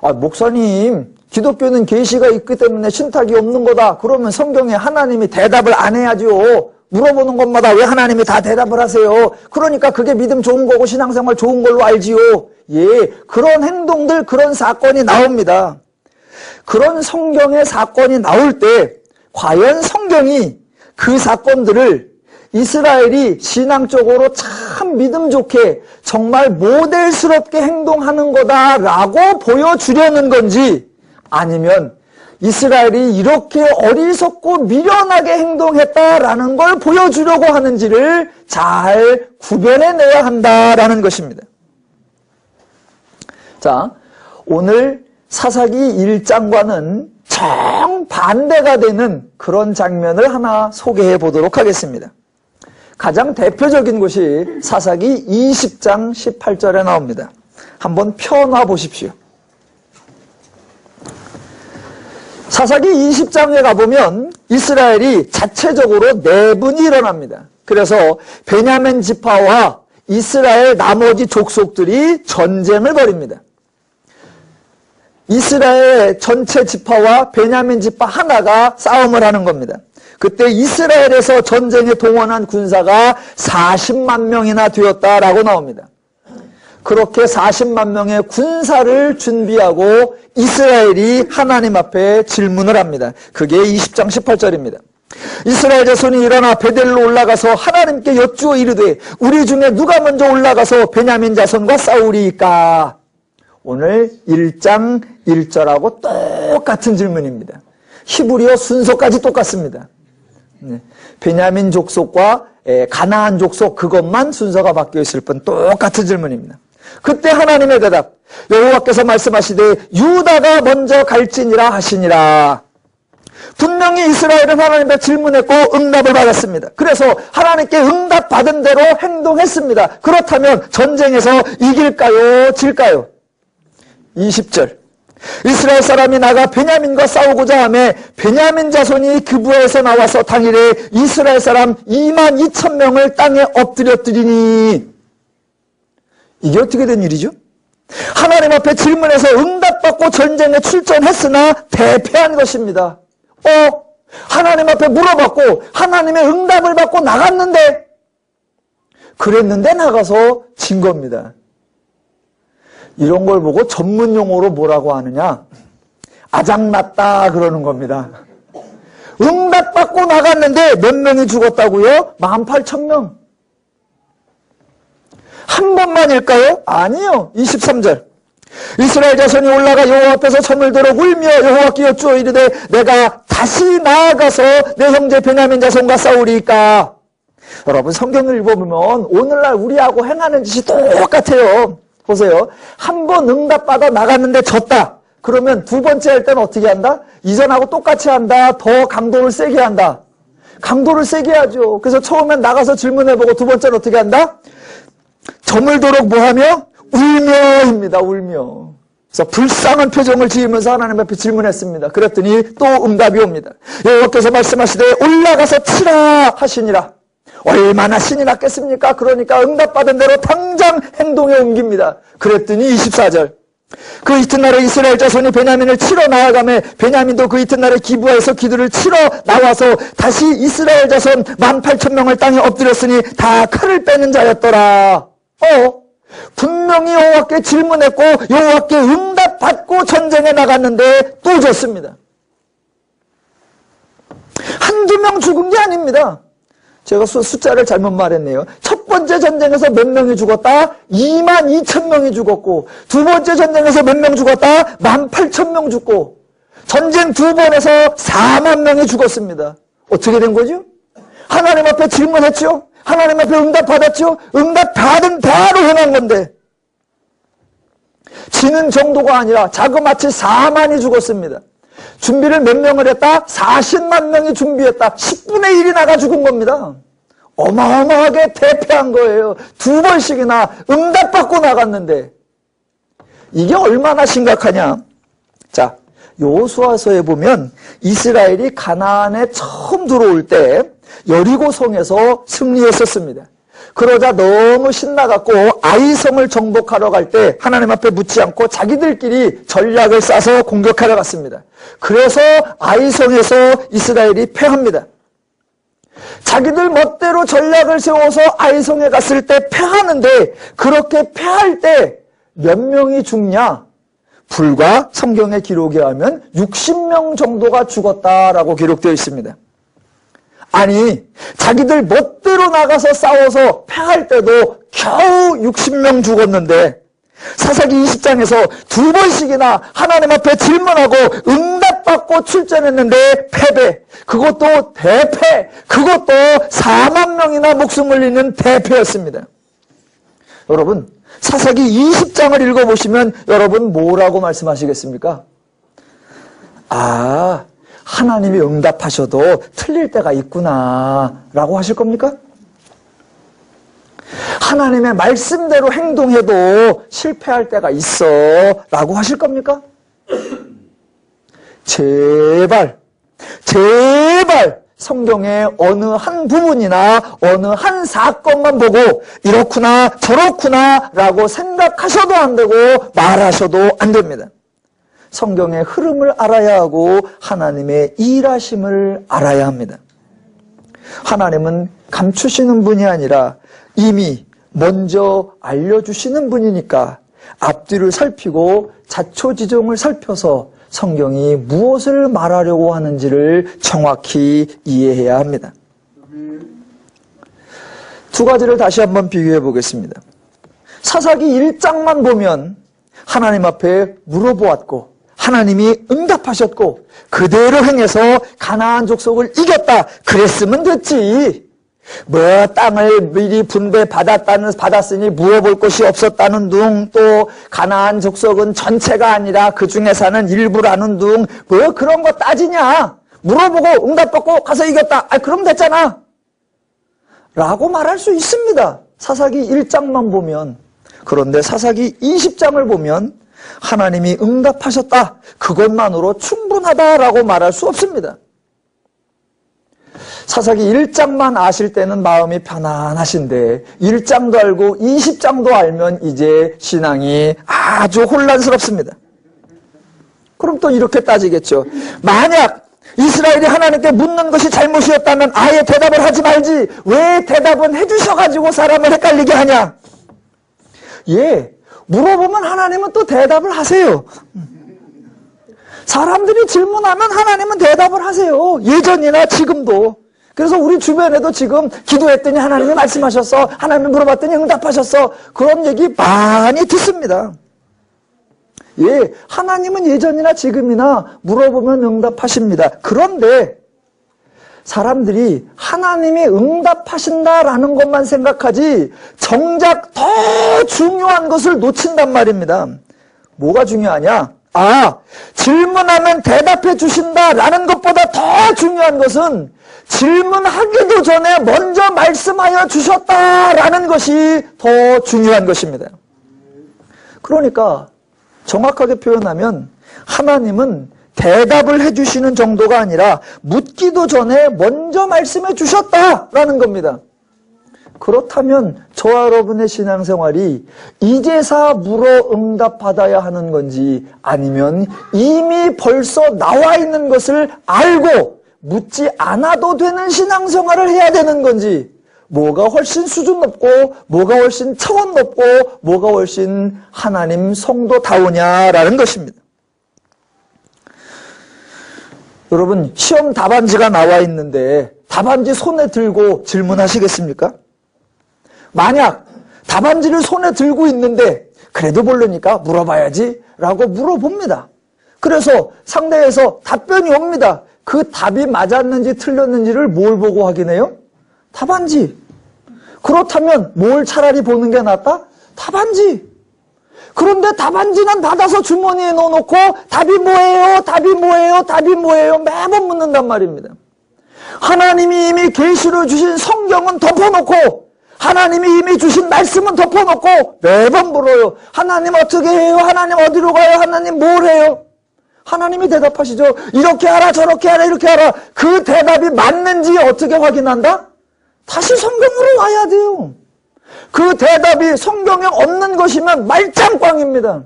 [SPEAKER 1] 목사님, 기독교는 계시가 있기 때문에 신탁이 없는 거다. 그러면 성경에 하나님이 대답을 안 해야죠. 물어보는 것마다 왜 하나님이 다 대답을 하세요? 그러니까 그게 믿음 좋은 거고 신앙생활 좋은 걸로 알지요. 예, 그런 행동들, 그런 사건이 나옵니다. 그런 성경의 사건이 나올 때 과연 성경이 그 사건들을 이스라엘이 신앙적으로 참 믿음 좋게 정말 모델스럽게 행동하는 거다라고 보여주려는 건지, 아니면 이스라엘이 이렇게 어리석고 미련하게 행동했다라는 걸 보여주려고 하는지를 잘 구별해내야 한다라는 것입니다. 자, 오늘 사사기 1장과는 정반대가 되는 그런 장면을 하나 소개해 보도록 하겠습니다. 가장 대표적인 것이 사사기 20장 18절에 나옵니다. 한번 펴놔 보십시오. 사사기 20장에 가보면 이스라엘이 자체적으로 내분이 일어납니다. 그래서 베냐민 지파와 이스라엘 나머지 족속들이 전쟁을 벌입니다. 이스라엘 전체 지파와 베냐민 지파 하나가 싸움을 하는 겁니다. 그때 이스라엘에서 전쟁에 동원한 군사가 40만 명이나 되었다라고 나옵니다. 그렇게 40만 명의 군사를 준비하고 이스라엘이 하나님 앞에 질문을 합니다. 그게 20장 18절입니다. 이스라엘 자손이 일어나 베델로 올라가서 하나님께 여쭈어 이르되 우리 중에 누가 먼저 올라가서 베냐민 자손과 싸우리이까? 오늘 1장 1절하고 똑같은 질문입니다. 히브리어 순서까지 똑같습니다. 베냐민 족속과 가나안 족속, 그것만 순서가 바뀌어 있을 뿐 똑같은 질문입니다. 그때 하나님의 대답, 여호와께서 말씀하시되 유다가 먼저 갈지니라 하시니라. 분명히 이스라엘은 하나님께 질문했고 응답을 받았습니다. 그래서 하나님께 응답받은 대로 행동했습니다. 그렇다면 전쟁에서 이길까요? 질까요? 20절, 이스라엘 사람이 나가 베냐민과 싸우고자 하매 베냐민 자손이 기브아에서 나와서 당일에 이스라엘 사람 22,000명을 땅에 엎드렸더니. 이게 어떻게 된 일이죠? 하나님 앞에 질문해서 응답받고 전쟁에 출전했으나 대패한 것입니다. 하나님 앞에 물어봤고 하나님의 응답을 받고 나갔는데, 그랬는데 나가서 진 겁니다. 이런 걸 보고 전문 용어로 뭐라고 하느냐? 아작났다 그러는 겁니다. 응답받고 나갔는데 몇 명이 죽었다고요? 18,000명. 한 번만일까요? 아니요. 23절. 이스라엘 자손이 올라가 여호와 앞에서 점을 들어 울며 여호와께 여쭈어 이르되 내가 다시 나아가서 내 형제 베냐민 자손과 싸우리이까? 여러분, 성경을 읽어보면 오늘날 우리하고 행하는 짓이 똑같아요. 보세요. 한 번 응답받아 나갔는데 졌다. 그러면 두 번째 할 때는 어떻게 한다? 이전하고 똑같이 한다. 더 강도를 세게 한다. 강도를 세게 하죠. 그래서 처음엔 나가서 질문해보고 두 번째는 어떻게 한다? 저물도록 뭐하며? 울며입니다. 울며. 그래서 불쌍한 표정을 지으면서 하나님 앞에 질문했습니다. 그랬더니 또 응답이 옵니다. 여호와께서 말씀하시되 올라가서 치라 하시니라. 얼마나 신이 났겠습니까? 그러니까 응답받은 대로 당장 행동에 옮깁니다. 그랬더니 24절. 그 이튿날에 이스라엘 자손이 베냐민을 치러 나아가매 베냐민도 그 이튿날에 기브아에서 기드를 치러 나와서 다시 이스라엘 자손 18,000명을 땅에 엎드렸으니 다 칼을 빼는 자였더라. 분명히 여호와께 질문했고 여호와께 응답받고 전쟁에 나갔는데 또 졌습니다. 한두 명 죽은 게 아닙니다. 제가 숫자를 잘못 말했네요. 첫 번째 전쟁에서 몇 명이 죽었다? 22,000명이 죽었고, 두 번째 전쟁에서 몇 명 죽었다? 18,000명 죽고, 전쟁 두 번에서 4만 명이 죽었습니다. 어떻게 된 거죠? 하나님 앞에 질문했죠? 하나님 앞에 응답받았죠? 응답받은 바로 행한 건데, 지는 정도가 아니라 자그마치 4만이 죽었습니다. 준비를 몇 명을 했다? 40만 명이 준비했다. 10분의 1이 나가 죽은 겁니다. 어마어마하게 대패한 거예요. 두 번씩이나 응답받고 나갔는데 이게 얼마나 심각하냐. 자, 여호수아서에 보면 이스라엘이 가나안에 처음 들어올 때 여리고성에서 승리했었습니다. 그러자 너무 신나갖고 아이성을 정복하러 갈 때 하나님 앞에 묻지 않고 자기들끼리 전략을 짜서 공격하러 갔습니다. 그래서 아이성에서 이스라엘이 패합니다. 자기들 멋대로 전략을 세워서 아이성에 갔을 때 패하는데, 그렇게 패할 때 몇 명이 죽냐? 불과 성경의 기록에 하면 60명 정도가 죽었다라고 기록되어 있습니다. 아니, 자기들 멋대로 나가서 싸워서 패할 때도 겨우 60명 죽었는데, 사사기 20장에서 두 번씩이나 하나님 앞에 질문하고 응답받고 출전했는데 패배, 그것도 대패, 그것도 4만 명이나 목숨을 잃는 대패였습니다. 여러분, 사사기 20장을 읽어보시면 여러분 뭐라고 말씀하시겠습니까? 아, 하나님이 응답하셔도 틀릴 때가 있구나 라고 하실 겁니까? 하나님의 말씀대로 행동해도 실패할 때가 있어 라고 하실 겁니까? 제발 성경의 어느 한 부분이나 어느 한 사건만 보고 이렇구나 저렇구나 라고 생각하셔도 안 되고 말하셔도 안 됩니다. 성경의 흐름을 알아야 하고 하나님의 일하심을 알아야 합니다. 하나님은 감추시는 분이 아니라 이미 먼저 알려주시는 분이니까 앞뒤를 살피고 자초지종을 살펴서 성경이 무엇을 말하려고 하는지를 정확히 이해해야 합니다. 두 가지를 다시 한번 비교해 보겠습니다. 사사기 1장만 보면 하나님 앞에 물어보았고 하나님이 응답하셨고 그대로 행해서 가나안 족속을 이겼다. 그랬으면 됐지. 뭐 땅을 미리 받았으니 물어볼 것이 없었다는 둥, 또 가나안 족속은 전체가 아니라 그 중에 사는 일부라는 둥, 뭐 그런 거 따지냐. 물어보고 응답받고 가서 이겼다. 그럼 됐잖아 라고 말할 수 있습니다. 사사기 1장만 보면. 그런데 사사기 20장을 보면 하나님이 응답하셨다, 그것만으로 충분하다라고 말할 수 없습니다. 사사기 1장만 아실 때는 마음이 편안하신데 1장도 알고 20장도 알면 이제 신앙이 아주 혼란스럽습니다. 그럼 또 이렇게 따지겠죠. 만약 이스라엘이 하나님께 묻는 것이 잘못이었다면 아예 대답을 하지 말지 왜 대답은 해주셔가지고 사람을 헷갈리게 하냐. 예, 물어보면 하나님은 또 대답을 하세요. 사람들이 질문하면 하나님은 대답을 하세요. 예전이나 지금도. 그래서 우리 주변에도 지금 기도했더니 하나님이 말씀하셨어, 하나님이 물어봤더니 응답하셨어, 그런 얘기 많이 듣습니다. 예, 하나님은 예전이나 지금이나 물어보면 응답하십니다. 그런데 사람들이 하나님이 응답하신다라는 것만 생각하지 정작 더 중요한 것을 놓친단 말입니다. 뭐가 중요하냐? 질문하면 대답해 주신다라는 것보다 더 중요한 것은 질문하기도 전에 먼저 말씀하여 주셨다라는 것이 더 중요한 것입니다. 그러니까 정확하게 표현하면 하나님은 대답을 해주시는 정도가 아니라 묻기도 전에 먼저 말씀해 주셨다라는 겁니다. 그렇다면 저와 여러분의 신앙생활이 이제사 물어 응답받아야 하는 건지 아니면 이미 벌써 나와 있는 것을 알고 묻지 않아도 되는 신앙생활을 해야 되는 건지, 뭐가 훨씬 수준 높고 뭐가 훨씬 차원 높고 뭐가 훨씬 하나님 성도다우냐라는 것입니다. 여러분, 시험 답안지가 나와 있는데 답안지 손에 들고 질문하시겠습니까? 만약 답안지를 손에 들고 있는데 그래도 모르니까 물어봐야지 라고 물어봅니다. 그래서 상대에서 답변이 옵니다. 그 답이 맞았는지 틀렸는지를 뭘 보고 확인해요? 답안지. 그렇다면 뭘 차라리 보는 게 낫다? 답안지. 그런데 답안지는 받아서 주머니에 넣어놓고 답이 뭐예요? 답이 뭐예요? 답이 뭐예요? 매번 묻는단 말입니다. 하나님이 이미 계시로 주신 성경은 덮어놓고 하나님이 이미 주신 말씀은 덮어놓고 매번 물어요. 하나님 어떻게 해요? 하나님 어디로 가요? 하나님 뭘 해요? 하나님이 대답하시죠. 이렇게 하라 저렇게 하라 이렇게 하라. 그 대답이 맞는지 어떻게 확인한다? 다시 성경으로 와야 돼요. 그 대답이 성경에 없는 것이면 말짱꽝입니다.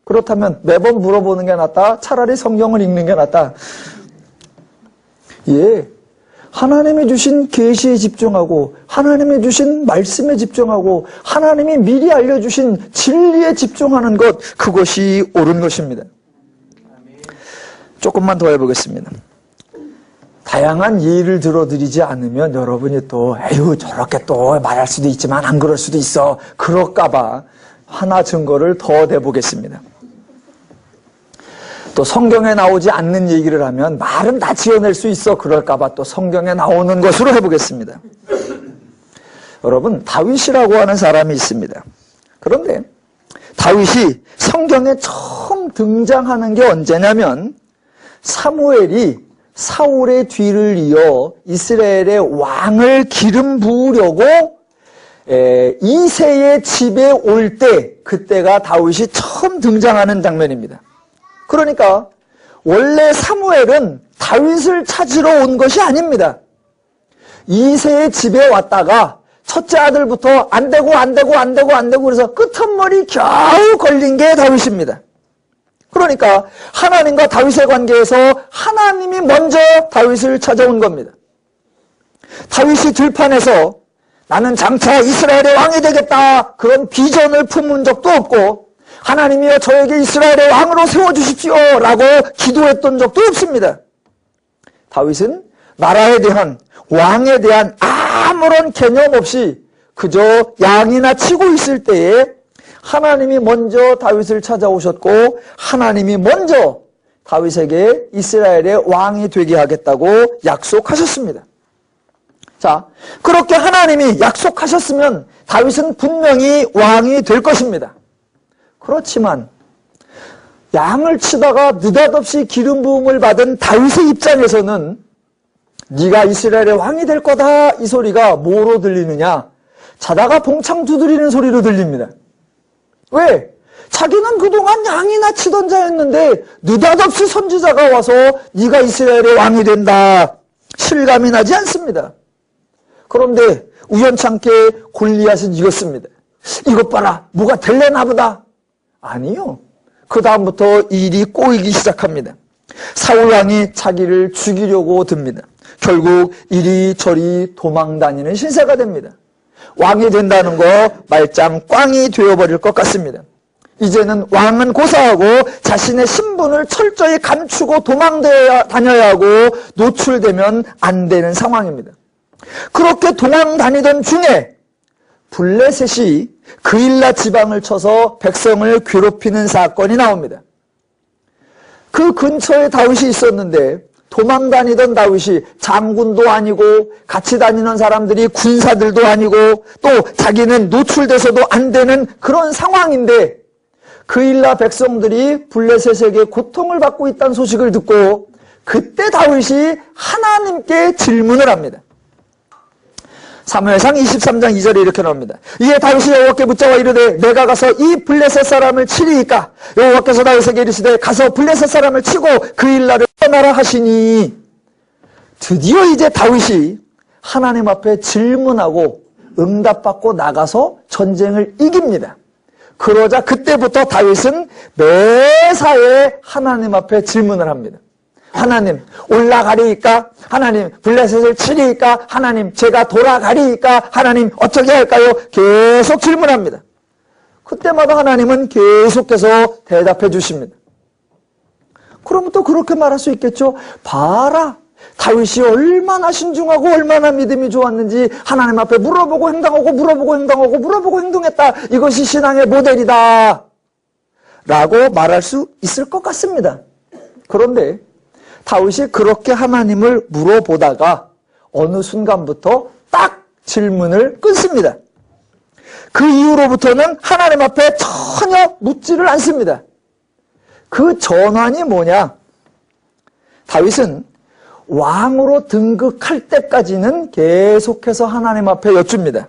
[SPEAKER 1] 그렇다면 매번 물어보는 게 낫다? 차라리 성경을 읽는 게 낫다? 예, 하나님이 주신 계시에 집중하고 하나님이 주신 말씀에 집중하고 하나님이 미리 알려주신 진리에 집중하는 것, 그것이 옳은 것입니다. 조금만 더 해보겠습니다. 다양한 예를 들어드리지 않으면 여러분이 또 에휴 저렇게 또 말할 수도 있지만 안 그럴 수도 있어 그럴까봐 하나 증거를 더 대보겠습니다. 또 성경에 나오지 않는 얘기를 하면 말은 다 지어낼 수 있어 그럴까봐 또 성경에 나오는 것으로 해보겠습니다. 여러분, 다윗이라고 하는 사람이 있습니다. 그런데 다윗이 성경에 처음 등장하는 게 언제냐면 사무엘이 사울의 뒤를 이어 이스라엘의 왕을 기름 부으려고 이새의 집에 올 때, 그때가 다윗이 처음 등장하는 장면입니다. 그러니까 원래 사무엘은 다윗을 찾으러 온 것이 아닙니다. 이새의 집에 왔다가 첫째 아들부터 안 되고 그래서 끄트머리 겨우 걸린 게 다윗입니다. 그러니까 하나님과 다윗의 관계에서 하나님이 먼저 다윗을 찾아온 겁니다. 다윗이 들판에서 나는 장차 이스라엘의 왕이 되겠다 그런 비전을 품은 적도 없고 하나님이여 저에게 이스라엘의 왕으로 세워주십시오 라고 기도했던 적도 없습니다. 다윗은 나라에 대한 왕에 대한 아무런 개념 없이 그저 양이나 치고 있을 때에 하나님이 먼저 다윗을 찾아오셨고 하나님이 먼저 다윗에게 이스라엘의 왕이 되게 하겠다고 약속하셨습니다. 자, 그렇게 하나님이 약속하셨으면 다윗은 분명히 왕이 될 것입니다. 그렇지만 양을 치다가 느닷없이 기름 부음을 받은 다윗의 입장에서는 네가 이스라엘의 왕이 될 거다 이 소리가 뭐로 들리느냐? 자다가 봉창 두드리는 소리로 들립니다. 왜? 자기는 그동안 양이나 치던 자였는데 느닷없이 선지자가 와서 네가 이스라엘의 왕이 된다. 실감이 나지 않습니다. 그런데 우연찮게 골리앗은 이겼습니다. 이것 봐라. 뭐가 될래나 보다. 아니요. 그 다음부터 일이 꼬이기 시작합니다. 사울왕이 자기를 죽이려고 듭니다. 결국 이리저리 도망다니는 신세가 됩니다. 왕이 된다는 거 말짱 꽝이 되어버릴 것 같습니다. 이제는 왕은 고사하고 자신의 신분을 철저히 감추고 도망다녀야 하고 노출되면 안 되는 상황입니다. 그렇게 도망다니던 중에 블레셋이 그일라 지방을 쳐서 백성을 괴롭히는 사건이 나옵니다. 그 근처에 다윗이 있었는데 도망다니던 다윗이 장군도 아니고 같이 다니는 사람들이 군사들도 아니고 또 자기는 노출돼서도 안 되는 그런 상황인데 그일라 백성들이 블레셋에게 고통을 받고 있다는 소식을 듣고 그때 다윗이 하나님께 질문을 합니다. 사무엘상 23장 2절에 이렇게 나옵니다. 이에 다윗이 여호와께 묻자와 이르되 내가 가서 이 블레셋 사람을 치리이까? 여호와께서 다윗에게 이르시되 가서 블레셋 사람을 치고 그일라를 떠나라 하시니. 드디어 이제 다윗이 하나님 앞에 질문하고 응답받고 나가서 전쟁을 이깁니다. 그러자 그때부터 다윗은 매사에 하나님 앞에 질문을 합니다. 하나님 올라가리이까? 하나님 블레셋을 치리이까? 하나님 제가 돌아가리이까? 하나님 어떻게 할까요? 계속 질문합니다. 그때마다 하나님은 계속해서 대답해 주십니다. 그러면 또 그렇게 말할 수 있겠죠. 봐라, 다윗이 얼마나 신중하고 얼마나 믿음이 좋았는지 하나님 앞에 물어보고 행동하고 물어보고 행동하고 물어보고 행동했다. 이것이 신앙의 모델이다 라고 말할 수 있을 것 같습니다. 그런데 다윗이 그렇게 하나님을 물어보다가 어느 순간부터 딱 질문을 끊습니다. 그 이후로부터는 하나님 앞에 전혀 묻지를 않습니다. 그 전환이 뭐냐? 다윗은 왕으로 등극할 때까지는 계속해서 하나님 앞에 여쭙니다.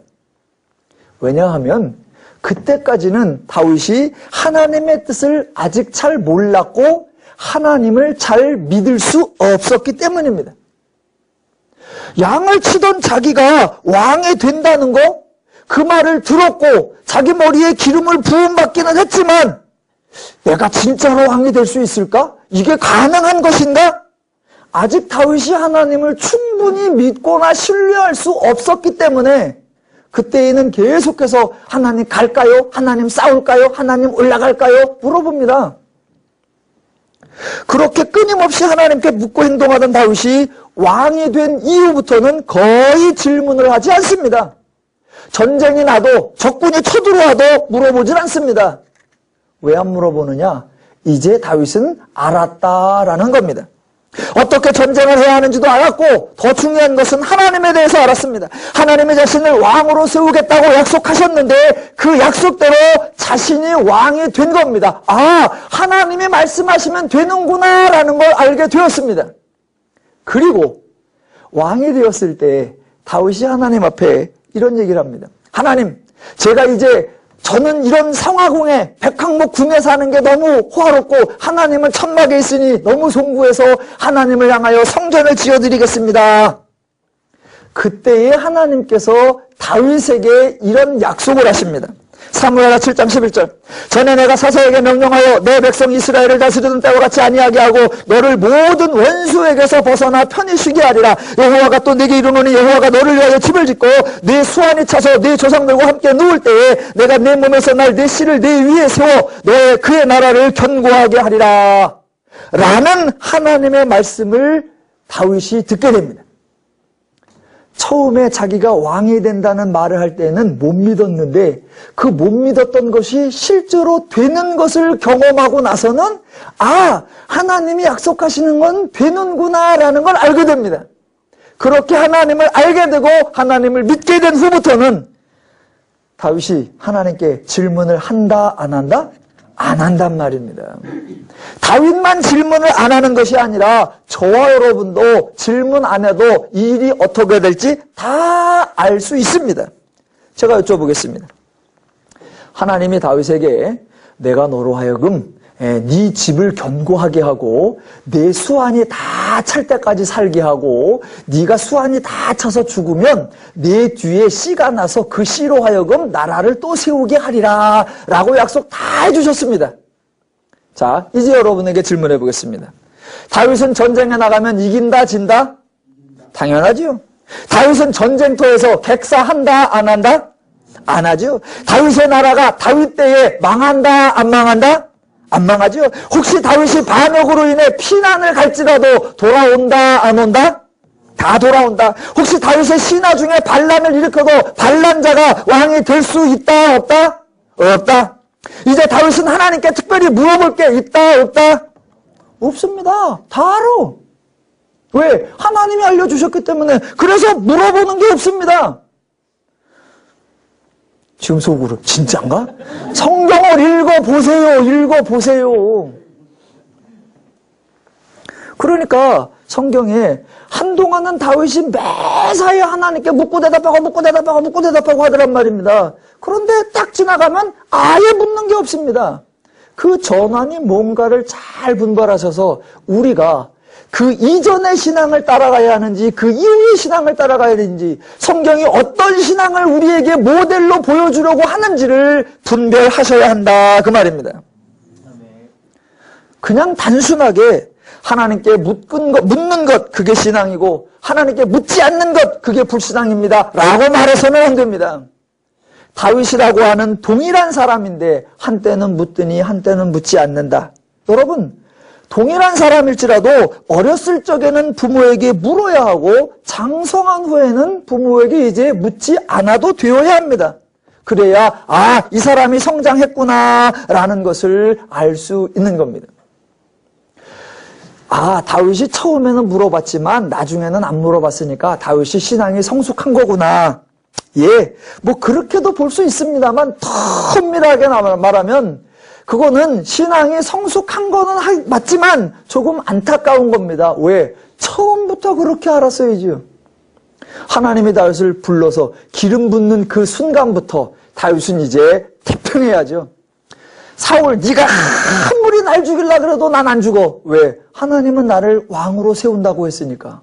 [SPEAKER 1] 왜냐하면 그때까지는 다윗이 하나님의 뜻을 아직 잘 몰랐고 하나님을 잘 믿을 수 없었기 때문입니다. 양을 치던 자기가 왕이 된다는 거, 그 말을 들었고 자기 머리에 기름을 부음받기는 했지만 내가 진짜로 왕이 될 수 있을까? 이게 가능한 것인가? 아직 다윗이 하나님을 충분히 믿거나 신뢰할 수 없었기 때문에 그때에는 계속해서 하나님 갈까요? 하나님 싸울까요? 하나님 올라갈까요? 물어봅니다. 그렇게 끊임없이 하나님께 묻고 행동하던 다윗이 왕이 된 이후부터는 거의 질문을 하지 않습니다. 전쟁이 나도 적군이 쳐들어와도 물어보질 않습니다. 왜 안 물어보느냐? 이제 다윗은 알았다라는 겁니다. 어떻게 전쟁을 해야 하는지도 알았고 더 중요한 것은 하나님에 대해서 알았습니다. 하나님의 자신을 왕으로 세우겠다고 약속하셨는데 그 약속대로 자신이 왕이 된 겁니다. 아, 하나님이 말씀하시면 되는구나 라는 걸 알게 되었습니다. 그리고 왕이 되었을 때 다윗이 하나님 앞에 이런 얘기를 합니다. 하나님, 제가 이제 저는 이런 상하궁에 백항목 궁에 사는 게 너무 호화롭고 하나님은 천막에 있으니 너무 송구해서 하나님을 향하여 성전을 지어드리겠습니다. 그때에 하나님께서 다윗에게 이런 약속을 하십니다. 사무엘하 7장 11절. 전에 내가 사사에게 명령하여 내 백성 이스라엘을 다스리던 때와 같이 아니하게 하고 너를 모든 원수에게서 벗어나 편히 쉬게 하리라. 여호와가 또 네게 이르노니 여호와가 너를 위하여 집을 짓고 네 수완이 차서 네 조상들과 함께 누울 때에 내가 네 몸에서 날 네 씨를 네 위에 세워 너의 그의 나라를 견고하게 하리라. 라는 하나님의 말씀을 다윗이 듣게 됩니다. 처음에 자기가 왕이 된다는 말을 할 때는 못 믿었는데 그 못 믿었던 것이 실제로 되는 것을 경험하고 나서는 아, 하나님이 약속하시는 건 되는구나라는 걸 알게 됩니다. 그렇게 하나님을 알게 되고 하나님을 믿게 된 후부터는 다윗이 하나님께 질문을 한다 안 한다? 안 한단 말입니다. 다윗만 질문을 안 하는 것이 아니라 저와 여러분도 질문 안 해도 이 일이 어떻게 될지 다 알 수 있습니다. 제가 여쭤보겠습니다. 하나님이 다윗에게 내가 너로 하여금 네 집을 견고하게 하고 내 수완이 다 찰 때까지 살게 하고 네가 수완이 다 차서 죽으면 내 뒤에 씨가 나서 그 씨로 하여금 나라를 또 세우게 하리라 라고 약속 다 해주셨습니다. 자, 이제 여러분에게 질문해 보겠습니다. 다윗은 전쟁에 나가면 이긴다 진다? 당연하지요. 다윗은 전쟁터에서 객사한다 안 한다? 안 하죠. 다윗의 나라가 다윗 때에 망한다 안 망한다? 안 망하죠. 혹시 다윗이 반역으로 인해 피난을 갈지라도 돌아온다 안 온다? 다 돌아온다. 혹시 다윗의 신하 중에 반란을 일으켜도 반란자가 왕이 될 수 있다 없다? 없다. 이제 다윗은 하나님께 특별히 물어볼 게 있다 없다? 없습니다. 다 알아. 왜? 하나님이 알려주셨기 때문에. 그래서 물어보는 게 없습니다. 지금 속으로 진짠가? 성경을 읽어보세요. 그러니까 성경에 한동안은 다윗이 매사에 하나님께 묻고 대답하고 하더란 말입니다. 그런데 딱 지나가면 아예 묻는 게 없습니다. 그 전환이 뭔가를 잘 분별하셔서 우리가 그 이전의 신앙을 따라가야 하는지 그 이후의 신앙을 따라가야 하는지 성경이 어떤 신앙을 우리에게 모델로 보여주려고 하는지를 분별하셔야 한다 그 말입니다. 그냥 단순하게 하나님께 묻는 것 그게 신앙이고 하나님께 묻지 않는 것 그게 불신앙입니다 라고 말해서는 안 됩니다. 다윗이라고 하는 동일한 사람인데 한때는 묻더니 한때는 묻지 않는다. 여러분, 동일한 사람일지라도 어렸을 적에는 부모에게 물어야 하고 장성한 후에는 부모에게 이제 묻지 않아도 되어야 합니다. 그래야 이 사람이 성장했구나라는 것을 알 수 있는 겁니다. 다윗이 처음에는 물어봤지만 나중에는 안 물어봤으니까 다윗이 신앙이 성숙한 거구나. 뭐 그렇게도 볼 수 있습니다만 더 엄밀하게 말하면 그거는 신앙이 성숙한 거는 맞지만 조금 안타까운 겁니다. 왜? 처음부터 그렇게 알았어야지요. 하나님이 다윗을 불러서 기름 붓는 그 순간부터 다윗은 이제 태평해야죠. 사울, 네가 아무리 날 죽이려 그래도 난 안 죽어. 왜? 하나님은 나를 왕으로 세운다고 했으니까.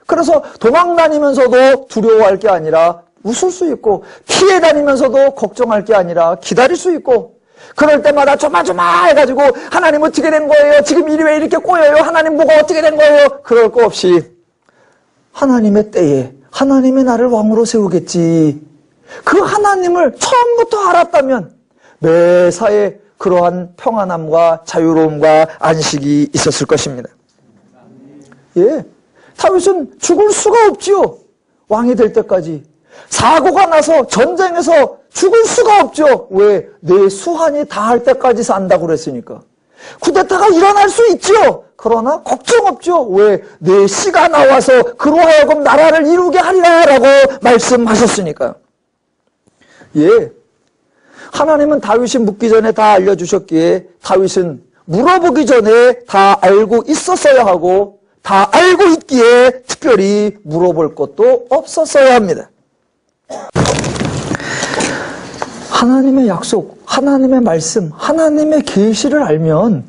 [SPEAKER 1] 그래서 도망 다니면서도 두려워할 게 아니라 웃을 수 있고, 피해 다니면서도 걱정할 게 아니라 기다릴 수 있고, 그럴 때마다 조마조마 해가지고 하나님 어떻게 된 거예요? 지금 일이 왜 이렇게 꼬여요? 하나님 뭐가 어떻게 된 거예요? 그럴 거 없이 하나님의 때에 하나님이 나를 왕으로 세우겠지. 그 하나님을 처음부터 알았다면 매사에 그러한 평안함과 자유로움과 안식이 있었을 것입니다. 다윗은 죽을 수가 없지요. 왕이 될 때까지. 사고가 나서 전쟁에서 죽을 수가 없죠. 왜? 내 수한이 다할 때까지 산다고 그랬으니까. 쿠데타가 일어날 수 있죠. 그러나 걱정 없죠. 왜? 내 씨가 나와서 그로 하여금 나라를 이루게 하리라 라고 말씀하셨으니까. 하나님은 다윗이 묻기 전에 다 알려주셨기에 다윗은 물어보기 전에 다 알고 있었어야 하고 다 알고 있기에 특별히 물어볼 것도 없었어야 합니다. 하나님의 약속, 하나님의 말씀, 하나님의 계시를 알면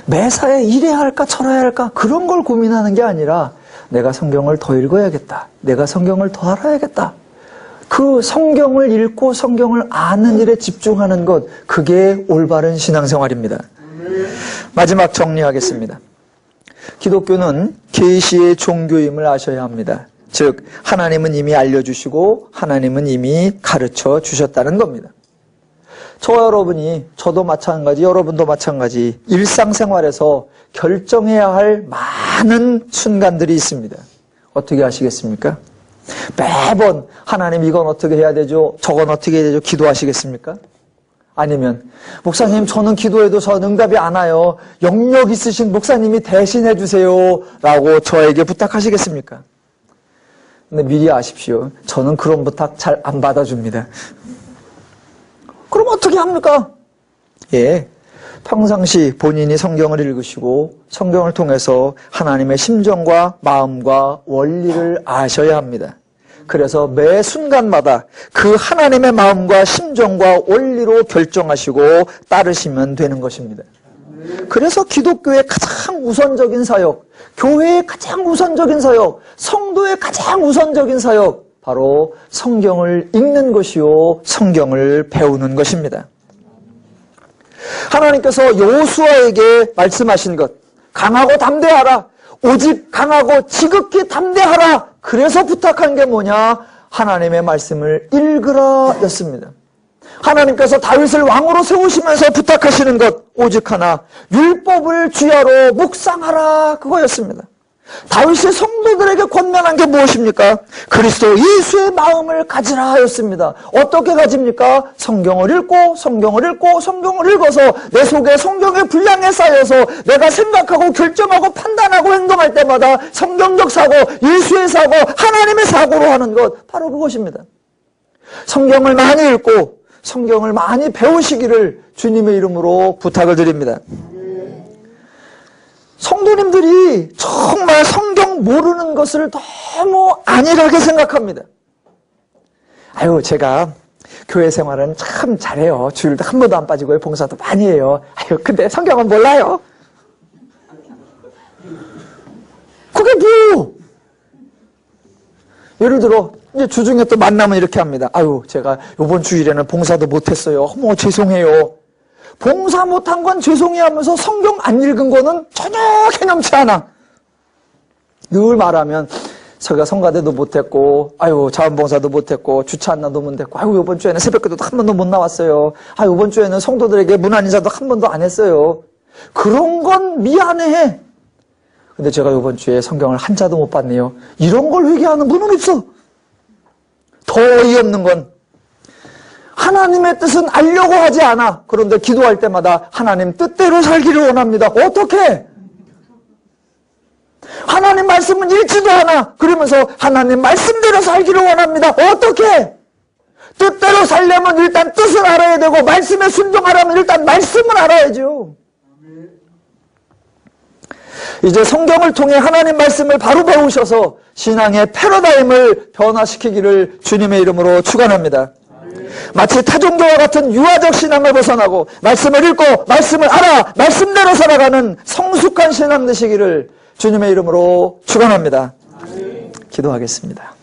[SPEAKER 1] 매사에 이래야 할까 저래야 할까 그런 걸 고민하는 게 아니라 내가 성경을 더 읽어야겠다. 내가 성경을 더 알아야겠다. 그 성경을 읽고 성경을 아는 일에 집중하는 것, 그게 올바른 신앙생활입니다. 마지막 정리하겠습니다. 기독교는 계시의 종교임을 아셔야 합니다. 즉 하나님은 이미 알려주시고 하나님은 이미 가르쳐 주셨다는 겁니다. 저와 여러분이, 저도 마찬가지, 여러분도 마찬가지 일상생활에서 결정해야 할 많은 순간들이 있습니다. 어떻게 하시겠습니까? 매번 하나님 이건 어떻게 해야 되죠? 저건 어떻게 해야 되죠? 기도하시겠습니까? 아니면 목사님 저는 기도해도 전 응답이 안 와요. 영역 있으신 목사님이 대신해 주세요 라고 저에게 부탁하시겠습니까? 근데 미리 아십시오. 저는 그런 부탁 잘 안 받아줍니다. 그럼 어떻게 합니까? 평상시 본인이 성경을 읽으시고 성경을 통해서 하나님의 심정과 마음과 원리를 아셔야 합니다. 그래서 매 순간마다 그 하나님의 마음과 심정과 원리로 결정하시고 따르시면 되는 것입니다. 그래서 기독교의 가장 우선적인 사역, 교회의 가장 우선적인 사역, 성도의 가장 우선적인 사역, 바로 성경을 읽는 것이요, 성경을 배우는 것입니다. 하나님께서 여호수아에게 말씀하신 것, 강하고 담대하라, 오직 강하고 지극히 담대하라. 그래서 부탁한 게 뭐냐? 하나님의 말씀을 읽으라 였습니다. 하나님께서 다윗을 왕으로 세우시면서 부탁하시는 것 오직 하나, 율법을 주야로 묵상하라, 그거였습니다. 다윗이 성도들에게 권면한 게 무엇입니까? 그리스도 예수의 마음을 가지라 하였습니다. 어떻게 가집니까? 성경을 읽고 성경을 읽고 성경을 읽어서 내 속에 성경의 분량에 쌓여서 내가 생각하고 결정하고 판단하고 행동할 때마다 성경적 사고, 예수의 사고, 하나님의 사고로 하는 것, 바로 그것입니다. 성경을 많이 읽고 성경을 많이 배우시기를 주님의 이름으로 부탁을 드립니다. 성도님들이 정말 성경 모르는 것을 너무 안일하게 생각합니다. 제가 교회 생활은 참 잘해요. 주일도 한 번도 안 빠지고요. 봉사도 많이 해요. 근데 성경은 몰라요. 그게 뭐? 예를 들어 이제 주중에 또 만나면 이렇게 합니다. 제가 이번 주일에는 봉사도 못했어요. 죄송해요. 봉사 못한 건 죄송해 하면서 성경 안 읽은 거는 전혀 개념치 않아. 늘 말하면 제가 성가대도 못했고, 자원봉사도 못했고, 주차 안 나도 못했고, 이번 주에는 새벽기도도 한 번도 못 나왔어요. 이번 주에는 성도들에게 문안 인사도 한 번도 안 했어요. 그런 건 미안해. 근데 제가 이번 주에 성경을 한 자도 못 봤네요. 이런 걸 회개하는 분은 없어. 더 어이없는 건 하나님의 뜻은 알려고 하지 않아. 그런데 기도할 때마다 하나님 뜻대로 살기를 원합니다. 어떻게? 하나님 말씀은 읽지도 않아. 그러면서 하나님 말씀대로 살기를 원합니다. 어떻게? 뜻대로 살려면 일단 뜻을 알아야 되고 말씀에 순종하려면 일단 말씀을 알아야죠. 이제 성경을 통해 하나님 말씀을 바로 배우셔서 신앙의 패러다임을 변화시키기를 주님의 이름으로 축원합니다. 마치 타종교와 같은 유아적 신앙을 벗어나고 말씀을 읽고 말씀을 알아 말씀대로 살아가는 성숙한 신앙 되시기를 주님의 이름으로 축원합니다. 기도하겠습니다.